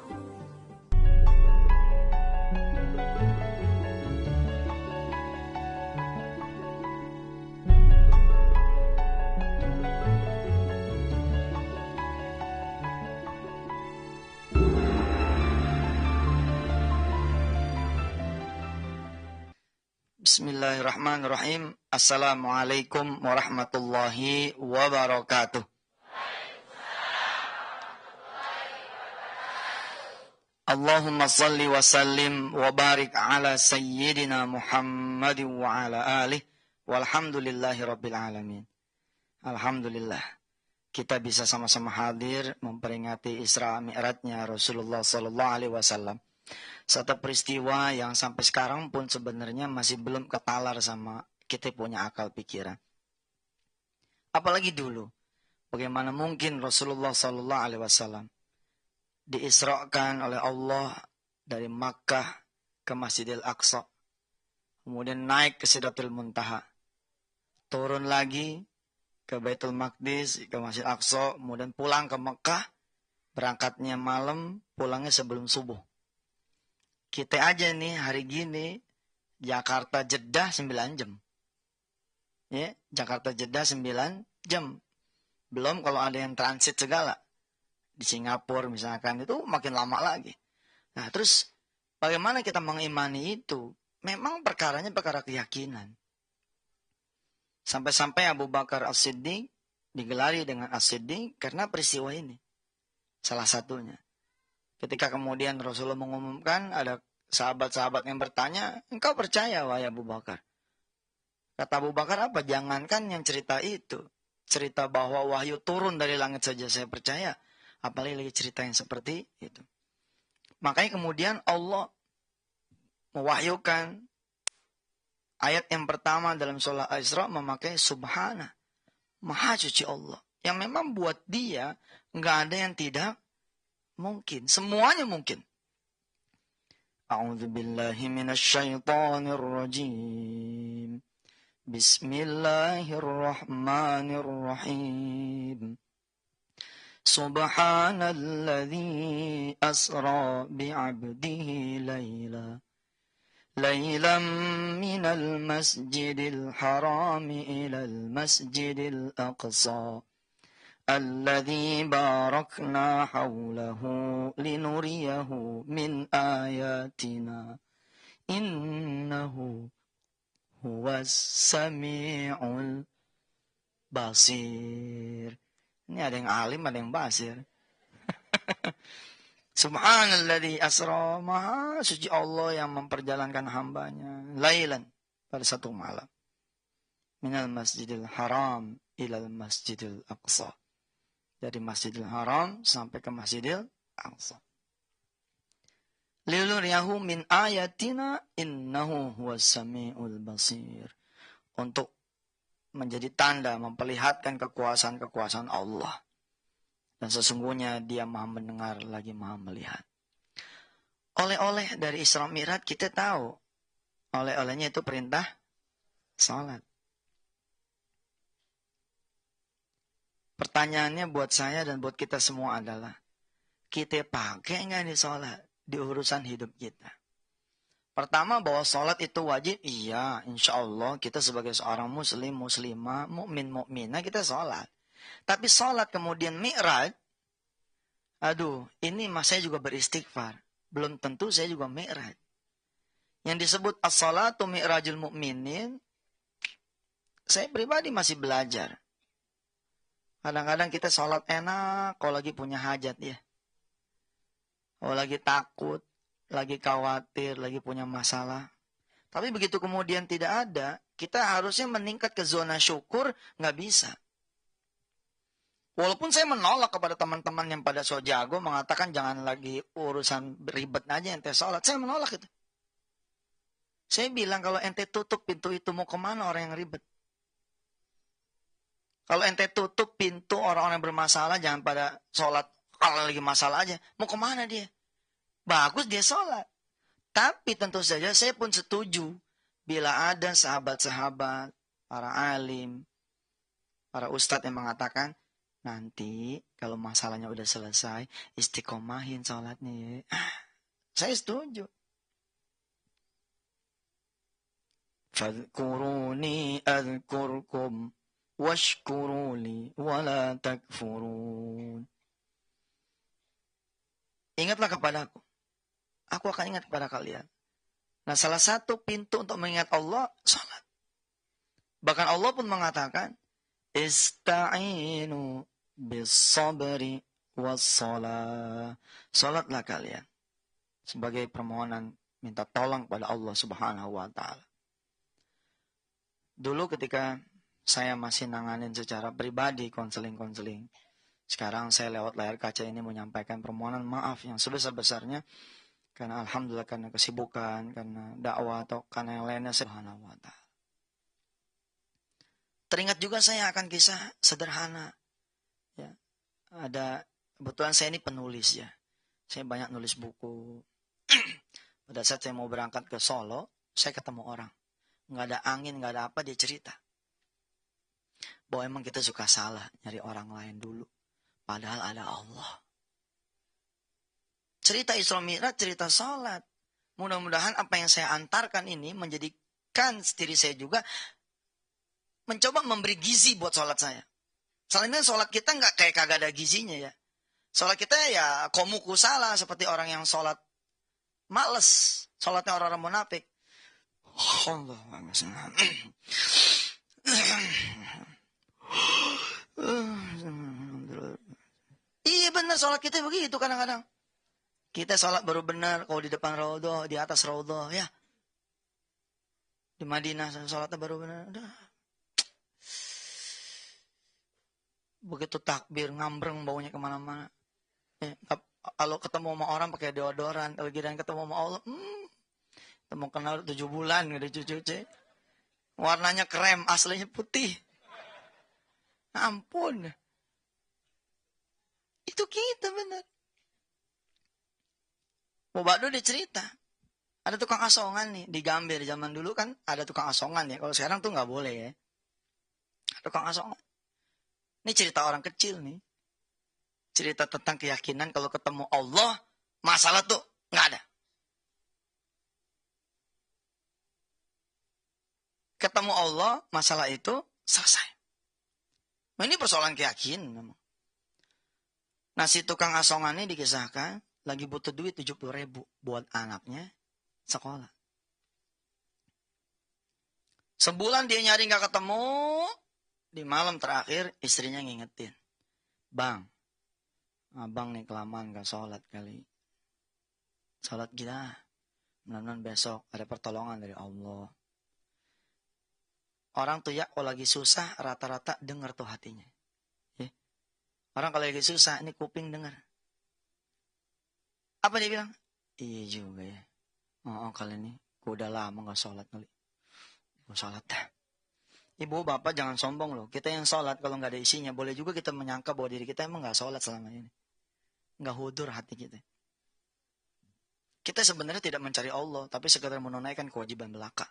Bismillahirrahmanirrahim. Assalamualaikum warahmatullahi wabarakatuh. Allahumma salli wa sallim wa barik ala sayyidina Muhammad wa ala alihi walhamdulillahi rabbil alamin. Alhamdulillah kita bisa sama-sama hadir memperingati Isra Mi'rajnya Rasulullah sallallahu alaihi wasallam. Satu peristiwa yang sampai sekarang pun sebenarnya masih belum ketalar sama kita punya akal pikiran. Apalagi dulu, Bagaimana mungkin Rasulullah Sallallahu Alaihi Wasallam diisrakan oleh Allah dari Makkah ke Masjidil Aqsa, kemudian naik ke Sidratul Muntaha, turun lagi ke Baitul Maqdis, ke Masjidil Aqsa, kemudian pulang ke Makkah, berangkatnya malam, pulangnya sebelum subuh. Kita aja nih hari gini Jakarta Jeddah 9 jam. Ya, Jakarta Jeddah 9 jam. Belum kalau ada yang transit segala. Di Singapura misalkan, itu makin lama lagi. Nah, terus bagaimana kita mengimani itu? Memang perkaranya perkara keyakinan. Sampai-sampai Abu Bakar As-Siddiq digelari dengan As-Siddiq karena peristiwa ini. Salah satunya. Ketika kemudian Rasulullah mengumumkan, ada sahabat-sahabat yang bertanya, engkau percaya wahai Abu Bakar? Kata Abu Bakar apa? Jangankan yang cerita itu. Cerita bahwa wahyu turun dari langit saja saya percaya. Apalagi lagi cerita yang seperti itu. Makanya kemudian Allah mewahyukan ayat yang pertama dalam surah Al-Isra memakai Subhana. Maha suci Allah. Yang memang buat dia nggak ada yang tidak mungkin. Semuanya mungkin. A'udzu billahi minasyaitonir rajim. Bismillahirrahmanirrahim. Subhanalladzi asra bi'abdihi laylan minal masjidil harami ilal masjidil aqsa alladzi barakna hawlahu linuriyahu min ayatina innahu huwas sami'ul basir. Ini ada yang alim, ada yang basir. Subhanalladzi asra, maha suci Allah yang memperjalankan hambanya. Lailan, pada satu malam. Minal masjidil haram ilal masjidil aqsa. Dari masjidil haram sampai ke masjidil aqsa. Liluriyahu min ayatina innahu huwas sami'ul basir. Untuk menjadi tanda, memperlihatkan kekuasaan-kekuasaan Allah. Dan sesungguhnya dia maha mendengar lagi maha melihat. Oleh-oleh dari Isra Mi'raj kita tahu. Oleh-olehnya itu perintah salat. Pertanyaannya buat saya dan buat kita semua adalah, kita pakai nggak nih salat di urusan hidup kita? Pertama, bahwa salat itu wajib, iya, insya Allah kita sebagai seorang muslim, muslimah, mukmin, mukminah kita salat. Tapi salat kemudian mi'raj, aduh, ini mas saya juga beristighfar. Belum tentu saya juga mi'raj. Yang disebut as-salatu mi'rajul mu'minin, saya pribadi masih belajar. Kadang-kadang kita salat enak, kalau lagi punya hajat ya. Kalau lagi takut, lagi khawatir, lagi punya masalah. Tapi begitu kemudian tidak ada, kita harusnya meningkat ke zona syukur, nggak bisa. Walaupun saya menolak kepada teman-teman yang pada so jago, mengatakan jangan lagi urusan ribet aja ente sholat. Saya menolak itu. Saya bilang kalau ente tutup pintu itu, mau kemana orang yang ribet? Kalau ente tutup pintu orang-orang yang bermasalah, jangan pada sholat kalau lagi masalah aja. Mau kemana dia? Bagus dia sholat. Tapi tentu saja saya pun setuju. Bila ada sahabat-sahabat, para alim, para ustadz yang mengatakan, nanti kalau masalahnya udah selesai, istiqomahin sholatnya. Saya setuju. Fadhkuruni adhkurkum washkuruli wala takfurun. Ingatlah kepadaku. Aku akan ingat kepada kalian. Nah, salah satu pintu untuk mengingat Allah, salat. Bahkan Allah pun mengatakan, Ista'inu bis-sabri was-salah. Salatlah kalian. Sebagai permohonan minta tolong pada Allah Subhanahu wa ta'ala. Dulu ketika saya masih nanganin secara pribadi konseling-konseling. Sekarang saya lewat layar kaca ini menyampaikan permohonan maaf yang sebesar-besarnya. Karena alhamdulillah karena kesibukan, karena dakwah atau karena yang lainnya Subhanahu wa ta'ala. Teringat juga saya akan kisah sederhana kebetulan saya ini penulis ya. Saya banyak nulis buku. Pada saat saya mau berangkat ke Solo, saya ketemu orang. Nggak ada angin, nggak ada apa, dia cerita. Bahwa emang kita suka salah, nyari orang lain dulu. Padahal ada Allah. Cerita Isra Mi'raj, cerita sholat. Mudah-mudahan apa yang saya antarkan ini menjadikan diri saya juga mencoba memberi gizi buat sholat saya. Soalnya sholat kita nggak kayak kagak ada gizinya ya. Sholat kita ya komuku salah seperti orang yang sholat males. Sholatnya orang-orang munafik. Iya benar sholat kita begitu kadang-kadang. Kita sholat baru benar kalau di depan raudhah, di atas raudhah ya. Di Madinah sholatnya baru benar. Udah. Begitu takbir ngambreng baunya kemana-mana. Kalau ketemu sama orang pakai deodoran, kalau giliran ketemu sama Allah, ketemu kenal 7 bulan udah cuci. Warnanya krem, aslinya putih. Ampun. Itu kita benar. Mubadu dia cerita. Ada tukang asongan nih di Gambir zaman dulu kan ada tukang asongan ya. Kalau sekarang tuh nggak boleh ya. Tukang asongan. Ini cerita orang kecil nih. Cerita tentang keyakinan kalau ketemu Allah, masalah tuh nggak ada. Ketemu Allah, masalah itu selesai. Nah, ini persoalan keyakinan. Nah, si tukang asongan ini dikisahkan, lagi butuh duit 70.000 buat anaknya sekolah. Sebulan dia nyari nggak ketemu, di malam terakhir istrinya ngingetin. Bang, abang nih kelamaan gak sholat kali. Sholat kita, mudah-mudahan besok ada pertolongan dari Allah. Orang tuh ya kalau lagi susah rata-rata dengar tuh hatinya. Ya. Orang kalau lagi susah ini kuping dengar. Apa dia bilang? Iya juga ya. Oh kali ini gue udah lama gak sholat kali. Gue sholat dah. Ibu bapak jangan sombong loh. Kita yang sholat kalau gak ada isinya. Boleh juga kita menyangka bahwa diri kita emang gak sholat selama ini. Gak hudur hati kita. Kita sebenarnya tidak mencari Allah. Tapi sekedar menunaikan kewajiban belaka.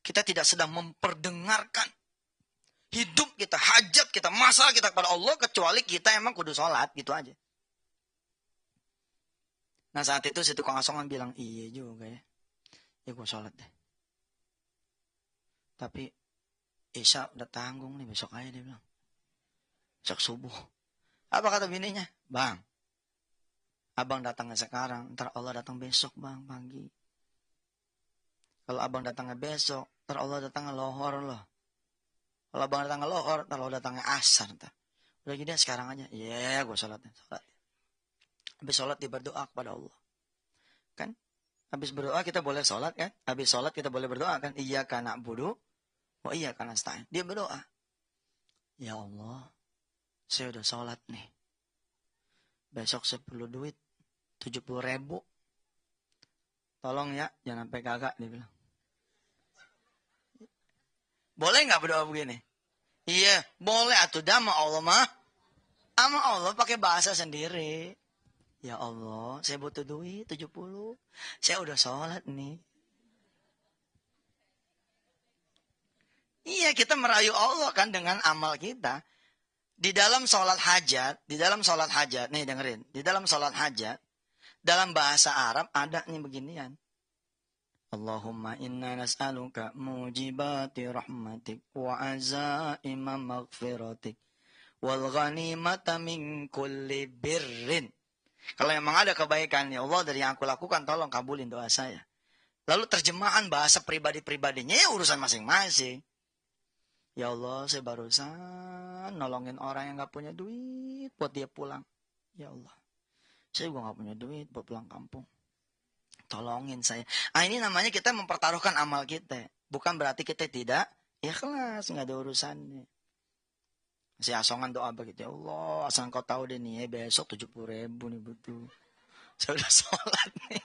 Kita tidak sedang memperdengarkan hidup kita, hajat kita, masalah kita kepada Allah. Kecuali kita emang kudu sholat. Gitu aja. Nah saat itu si tukang asongan bilang, iya juga ya. Ya gue sholat deh. Tapi Isya udah tanggung nih, besok aja dia bilang. Besok subuh. Apa kata bininya? Bang, abang datangnya sekarang, ntar Allah datang besok bang, pagi. Kalau abang datangnya besok, ntar Allah datangnya lohor loh. Kalau abang datangnya lohor, ntar Allah datangnya asar. Ntar. Udah gini sekarang aja. Iya, gue sholatnya. Habis sholat dia berdoa kepada Allah. Kan? Habis berdoa kita boleh sholat kan? Habis sholat kita boleh berdoa kan? Iyyaka na'budu wa iyyaka nasta'in. Dia berdoa. Ya Allah, saya udah sholat nih. Besok saya perlu duit 70.000. Tolong ya, jangan sampai kagak, dia bilang. Boleh nggak berdoa begini? Iya, boleh atuh dah sama Allah mah. Sama Allah pakai bahasa sendiri. Ya Allah, saya butuh duit 70. Saya udah sholat nih. Iya, kita merayu Allah kan dengan amal kita. Di dalam sholat hajat, nih dengerin. Di dalam sholat hajat, dalam bahasa Arab ada nih beginian. Allahumma inna nas'aluka mujibati rahmatik wa azaima maghfiratik wal ghanimata min kulli birrin. Kalau memang ada kebaikan, ya Allah dari yang aku lakukan, tolong kabulin doa saya. Lalu terjemahan bahasa pribadi-pribadinya, ya urusan masing-masing. Ya Allah, saya barusan nolongin orang yang gak punya duit buat dia pulang. Ya Allah, saya juga gak punya duit buat pulang kampung. Tolongin saya. Ini namanya kita mempertaruhkan amal kita. Bukan berarti kita tidak ikhlas, gak ada urusannya. Si asongan doa begitu, ya Allah, asal kau tahu deh nih, besok 70.000 nih butuh. Saya udah sholat nih.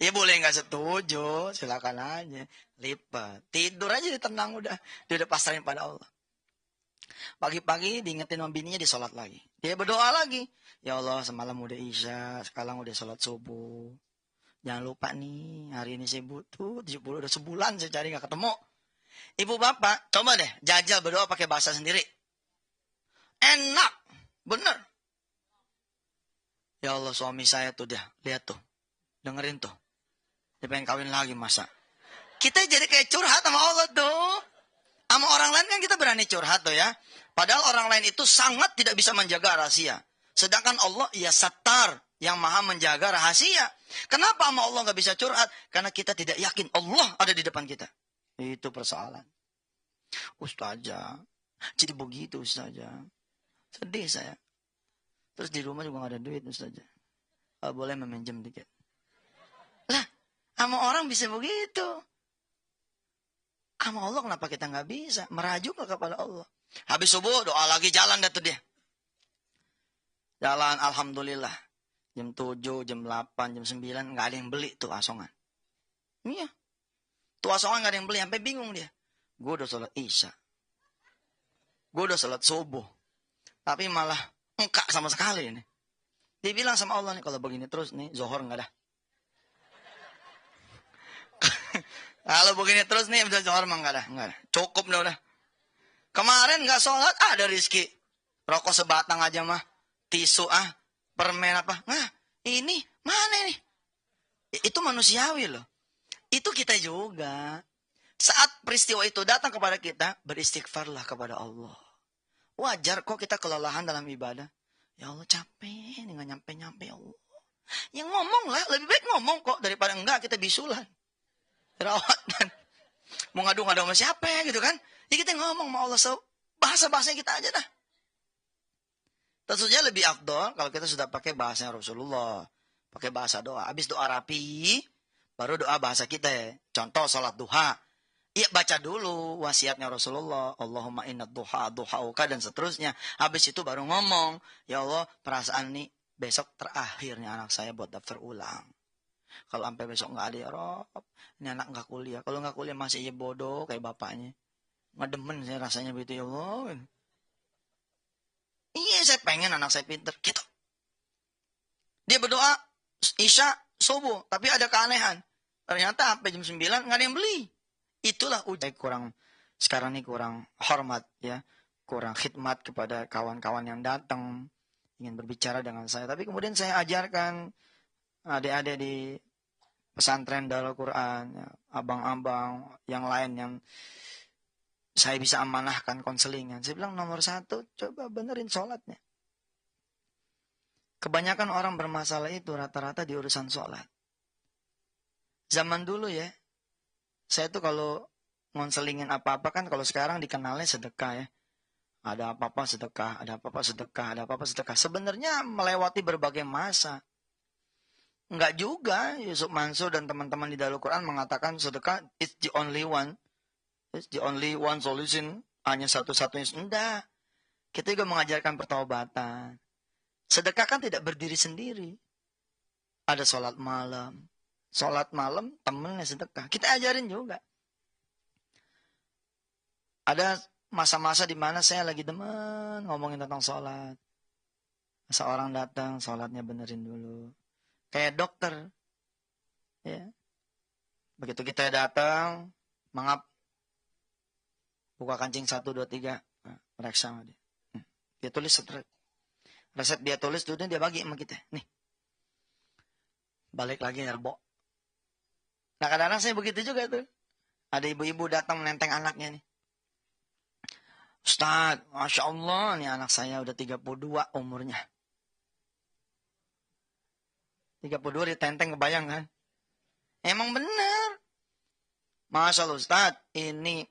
Ya boleh nggak setuju, silakan aja. Lipat, tidur aja ditenang udah. Dia udah pasrahin pada Allah. Pagi-pagi diingetin sama bininya, disolat lagi. Dia berdoa lagi. Ya Allah, semalam udah isya, sekarang udah sholat subuh. Jangan lupa nih, hari ini saya butuh 70, udah sebulan saya cari gak ketemu. Ibu bapak, coba deh jajal berdoa pakai bahasa sendiri. Enak, bener. Ya Allah, suami saya tuh dia, lihat tuh, dengerin tuh. Dia pengen kawin lagi masa. Kita jadi kayak curhat sama Allah tuh. Sama orang lain kan kita berani curhat tuh ya. Padahal orang lain itu sangat tidak bisa menjaga rahasia. Sedangkan Allah ya Sattar, yang maha menjaga rahasia. Kenapa sama Allah nggak bisa curhat? Karena kita tidak yakin Allah ada di depan kita. Itu persoalan. Ustazah, jadi begitu Ustazah. Sedih saya. Terus di rumah juga nggak ada duit Ustazah. Boleh meminjam dikit. Lah, sama orang bisa begitu. Sama Allah kenapa kita nggak bisa? Merajuk kepada Allah. Habis subuh doa lagi, jalan dah tuh dia. Jalan, alhamdulillah. Jam 7, jam 8, jam 9, nggak ada yang beli tuh asongan. Iya. Tuh asongan nggak ada yang beli, sampai bingung dia. Gue udah sholat isya. Gue udah sholat subuh. Tapi malah engkak sama sekali nih. Dia bilang sama Allah nih, kalau begini terus nih, Zohor nggak ada. Kalau begini terus nih, Zohor mah nggak ada. Cukup udah. Kemarin nggak sholat, ada rizki. Rokok sebatang aja mah. Tisu permen apa. Nah, ini mana ini? Itu manusiawi loh. Itu kita juga. Saat peristiwa itu datang kepada kita, beristighfarlah kepada Allah. Wajar kok kita kelelahan dalam ibadah. Ya Allah capek, nggak nyampe-nyampe ya Allah. Yang ngomong lah, lebih baik ngomong kok daripada enggak kita bisulan. Rawat kan. Mau ngadu-ngadu sama siapa ya gitu kan. Ya kita ngomong sama Allah, bahasa-bahasanya kita aja dah. Tentunya lebih afdol kalau kita sudah pakai bahasa Rasulullah. Pakai bahasa doa. Habis doa rapi, baru doa bahasa kita. Contoh sholat duha. Iya baca dulu wasiatnya Rasulullah. Allahumma inna duha duhauka dan seterusnya. Habis itu baru ngomong. Ya Allah, perasaan nih besok terakhirnya anak saya buat daftar ulang. Kalau sampai besok nggak ada ya Rob, ini anak nggak kuliah. Kalau nggak kuliah masih ya bodoh kayak bapaknya. Nggak demen saya rasanya begitu ya Allah. Iya saya pengen anak saya pinter gitu. Dia berdoa isya subuh, tapi ada keanehan. Ternyata sampai jam 9 nggak ada yang beli. Itulah ujian sekarang ini kurang hormat ya, kurang khidmat kepada kawan-kawan yang datang ingin berbicara dengan saya. Tapi kemudian saya ajarkan adik-adik di pesantren Darul Quran, ya, abang-abang yang lain yang saya bisa amanahkan konselingan. Saya bilang nomor 1, coba benerin sholatnya. Kebanyakan orang bermasalah itu rata-rata di urusan sholat. Zaman dulu ya, saya tuh kalau ngonselingin apa-apa kan kalau sekarang dikenalnya sedekah ya. Ada apa-apa sedekah, ada apa-apa sedekah, ada apa-apa sedekah. Sebenarnya melewati berbagai masa. Enggak juga, Yusuf Mansur dan teman-teman di Darul Quran mengatakan sedekah it's the only one. It's the only one solution. Hanya satu-satunya. Enggak. Kita juga mengajarkan pertaubatan. Sedekah kan tidak berdiri sendiri. Ada sholat malam. Sholat malam temennya sedekah. Kita ajarin juga. Ada masa-masa di mana saya lagi demen ngomongin tentang sholat. Seorang datang, sholatnya benerin dulu. Kayak dokter. Ya. Begitu kita datang, mangap. Buka kancing 1, 2, 3. Nah, periksa sama dia. Dia tulis resep dia tulis, tuh dia bagi sama kita. Nih. Balik lagi nyerbok. Nah kadang-kadang saya begitu juga tuh. Ada ibu-ibu datang menenteng anaknya nih. Ustaz, Masya Allah nih anak saya udah 32 umurnya. 32 ditenteng kebayang kan? Emang bener. Masya Allah Ustaz, ini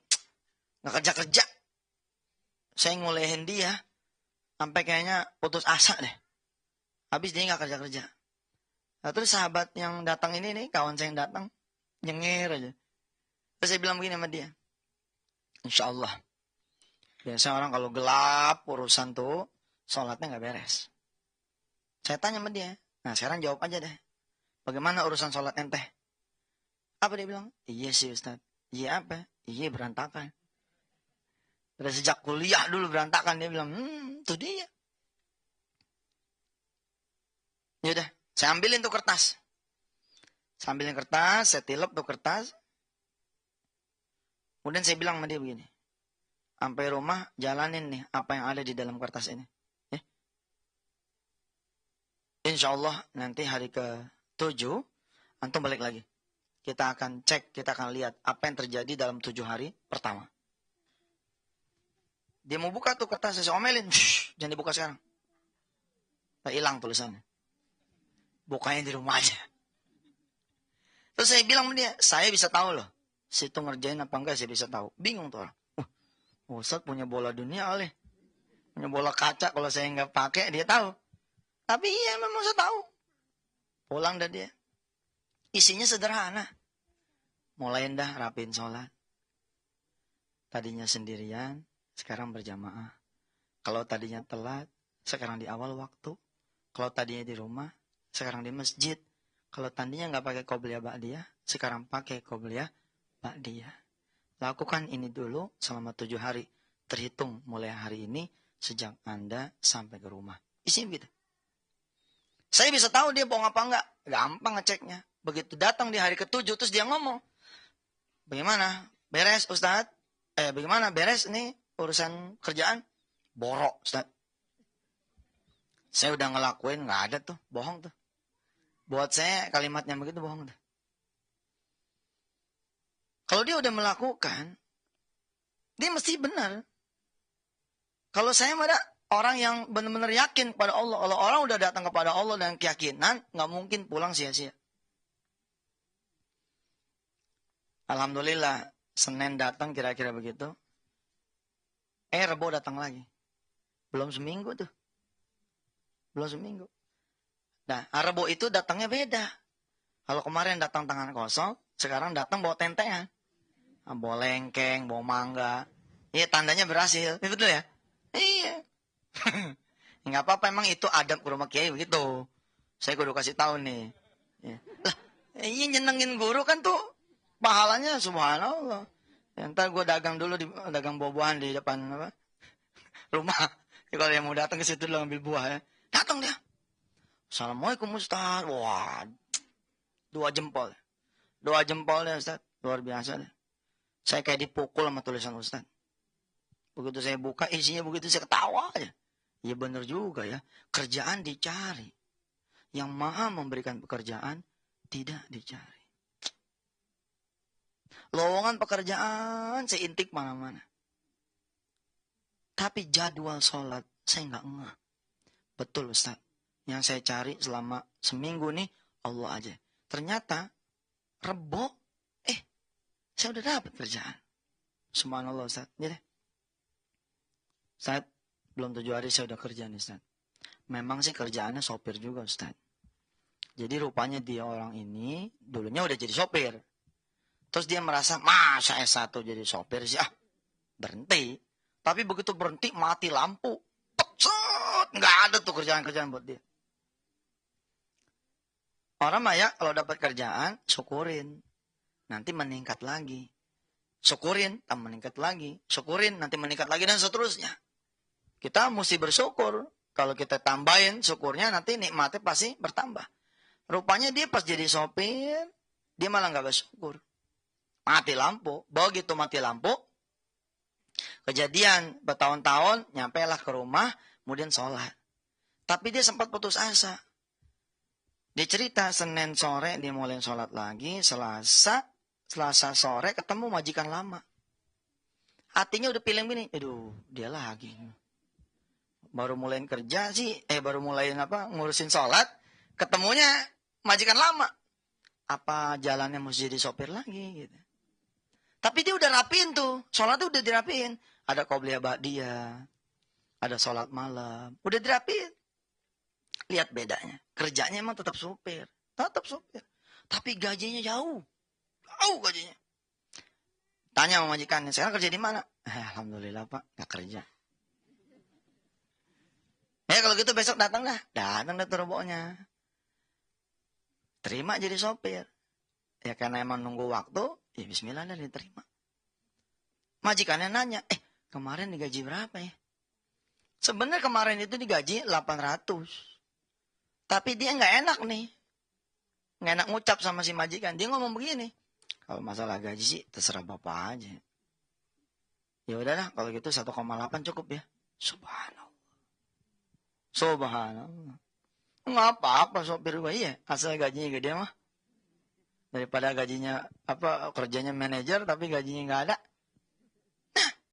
gak kerja-kerja. Saya ngolehin dia. Sampai kayaknya putus asa deh. Habis dia gak kerja-kerja. Nah, terus sahabat yang datang ini nih, kawan saya yang datang. Nyengir aja. Terus saya bilang begini sama dia. Insya Allah. Biasanya orang kalau gelap urusan tuh, sholatnya gak beres. Saya tanya sama dia. Nah sekarang jawab aja deh. Bagaimana urusan sholat ente? Apa dia bilang? Iya sih Ustaz. Iya apa? Iya berantakan. Dari sejak kuliah dulu berantakan, dia bilang, itu dia. Yaudah, saya ambilin tuh kertas. Saya ambilin kertas, saya tilep tuh kertas. Kemudian saya bilang sama dia begini, sampai rumah jalanin nih apa yang ada di dalam kertas ini. Ya. Insya Allah nanti hari ke-7, antum balik lagi. Kita akan cek, kita akan lihat apa yang terjadi dalam 7 hari pertama. Dia mau buka tuh kertas, saya omelin. Jangan dibuka sekarang. Tak hilang tulisannya. Bukanya di rumah aja. Terus saya bilang sama dia, saya bisa tahu loh. Situ ngerjain apa enggak, saya bisa tahu. Bingung tuh orang. Ustaz punya bola dunia oleh. Punya bola kaca, kalau saya nggak pakai, dia tahu. Tapi iya, memang saya tahu. Pulang dah dia. Isinya sederhana. Mulai dah rapiin sholat. Tadinya sendirian, sekarang berjamaah. Kalau tadinya telat, sekarang di awal waktu. Kalau tadinya di rumah, sekarang di masjid. Kalau tadinya nggak pakai qobliyah ba'diyah, sekarang pakai qobliyah ba'diyah. Lakukan ini dulu selama 7 hari. Terhitung mulai hari ini, sejak Anda sampai ke rumah. Isinya begitu. Saya bisa tahu dia bohong apa enggak. Gampang ngeceknya. Begitu datang di hari ke-7, terus dia ngomong, bagaimana? Beres, Ustaz? Bagaimana? Beres nih urusan kerjaan? Borok, Ustaz. Saya udah ngelakuin, nggak ada tuh. Bohong tuh. Buat saya kalimatnya begitu bohong tuh. Kalau dia udah melakukan, dia mesti benar. Kalau saya ada orang yang benar-benar yakin kepada Allah. Kalau orang udah datang kepada Allah dengan keyakinan, nggak mungkin pulang sia-sia. Alhamdulillah, Senin datang kira-kira begitu. Rebo datang lagi. Belum seminggu tuh. Belum seminggu. Nah, Rebo itu datangnya beda. Kalau kemarin datang tangan kosong, sekarang datang bawa tentean. Bawa lengkeng, bawa mangga. Iya, tandanya berhasil. Ini betul ya? Iya. Nggak apa-apa, emang itu adab ke rumah kiai begitu. Saya kudu kasih tahu nih. Ya. Lah, iya nyenengin guru kan tuh pahalanya subhanallah. Ntar gue dagang dulu, dagang buah-buahan di depan apa? Rumah. Ya, kalau yang mau datang ke situ dulu ambil buah ya. Datang dia. Assalamualaikum Ustaz. Wah, 2 jempol. 2 jempol ya Ustaz. Luar biasa deh. Saya kayak dipukul sama tulisan Ustaz. Begitu saya buka isinya begitu, saya ketawa aja. Ya benar juga ya. Kerjaan dicari. Yang maha memberikan pekerjaan tidak dicari. Lowongan pekerjaan saya intik mana-mana. Tapi jadwal sholat saya nggak ngeh. Betul Ustaz. Yang saya cari selama seminggu nih Allah aja. Ternyata Rebo, saya udah dapat kerjaan. Subhanallah Ustaz. Ya deh. Ustaz, belum 7 hari saya udah kerja nih Ustaz. Memang sih kerjaannya sopir juga Ustaz. Jadi rupanya dia orang ini dulunya udah jadi sopir. Terus dia merasa, masa S1 jadi sopir sih? Berhenti. Tapi begitu berhenti, mati lampu. Pecet. Nggak ada tuh kerjaan-kerjaan buat dia. Orang mah ya, kalau dapat kerjaan, syukurin. Nanti meningkat lagi. Syukurin, meningkat lagi. Syukurin, nanti meningkat lagi, dan seterusnya. Kita mesti bersyukur. Kalau kita tambahin syukurnya, nanti nikmatnya pasti bertambah. Rupanya dia pas jadi sopir, dia malah nggak bersyukur. Mati lampu. Begitu mati lampu, kejadian bertahun-tahun, nyampelah ke rumah, kemudian sholat. Tapi dia sempat putus asa. Dia cerita, Senin sore dia mulai sholat lagi, Selasa sore ketemu majikan lama. Hatinya udah pilih gini, aduh dia lagi. Baru mulai kerja sih, baru mulai ngurusin sholat, ketemunya majikan lama. Apa jalannya mesti jadi sopir lagi gitu. Tapi dia udah rapiin tuh. Sholat tuh udah dirapiin. Ada qobliyah ba'diyah. Ada sholat malam. Udah dirapiin. Lihat bedanya. Kerjanya emang tetap sopir. Tetap sopir. Tapi gajinya jauh. Jauh gajinya. Tanya sama majikannya. Sekarang kerja di mana? Alhamdulillah Pak. Gak kerja. Kalau gitu besok datang dah. Datang dah tuh roboknya. Terima jadi sopir. Ya karena emang nunggu waktu. Ya bismillah dah diterima. Majikannya nanya, Kemarin digaji berapa ya? Sebenarnya kemarin itu digaji 800. Tapi dia nggak enak nih. Nggak enak ngucap sama si majikan. Dia ngomong begini. Kalau masalah gaji sih terserah bapak aja. Ya udahlah kalau gitu 1,8 cukup ya. Subhanallah. Subhanallah. Nggak apa-apa sopir gue iya. Asal gajinya gede mah. Daripada gajinya kerjanya manajer tapi gajinya nggak ada.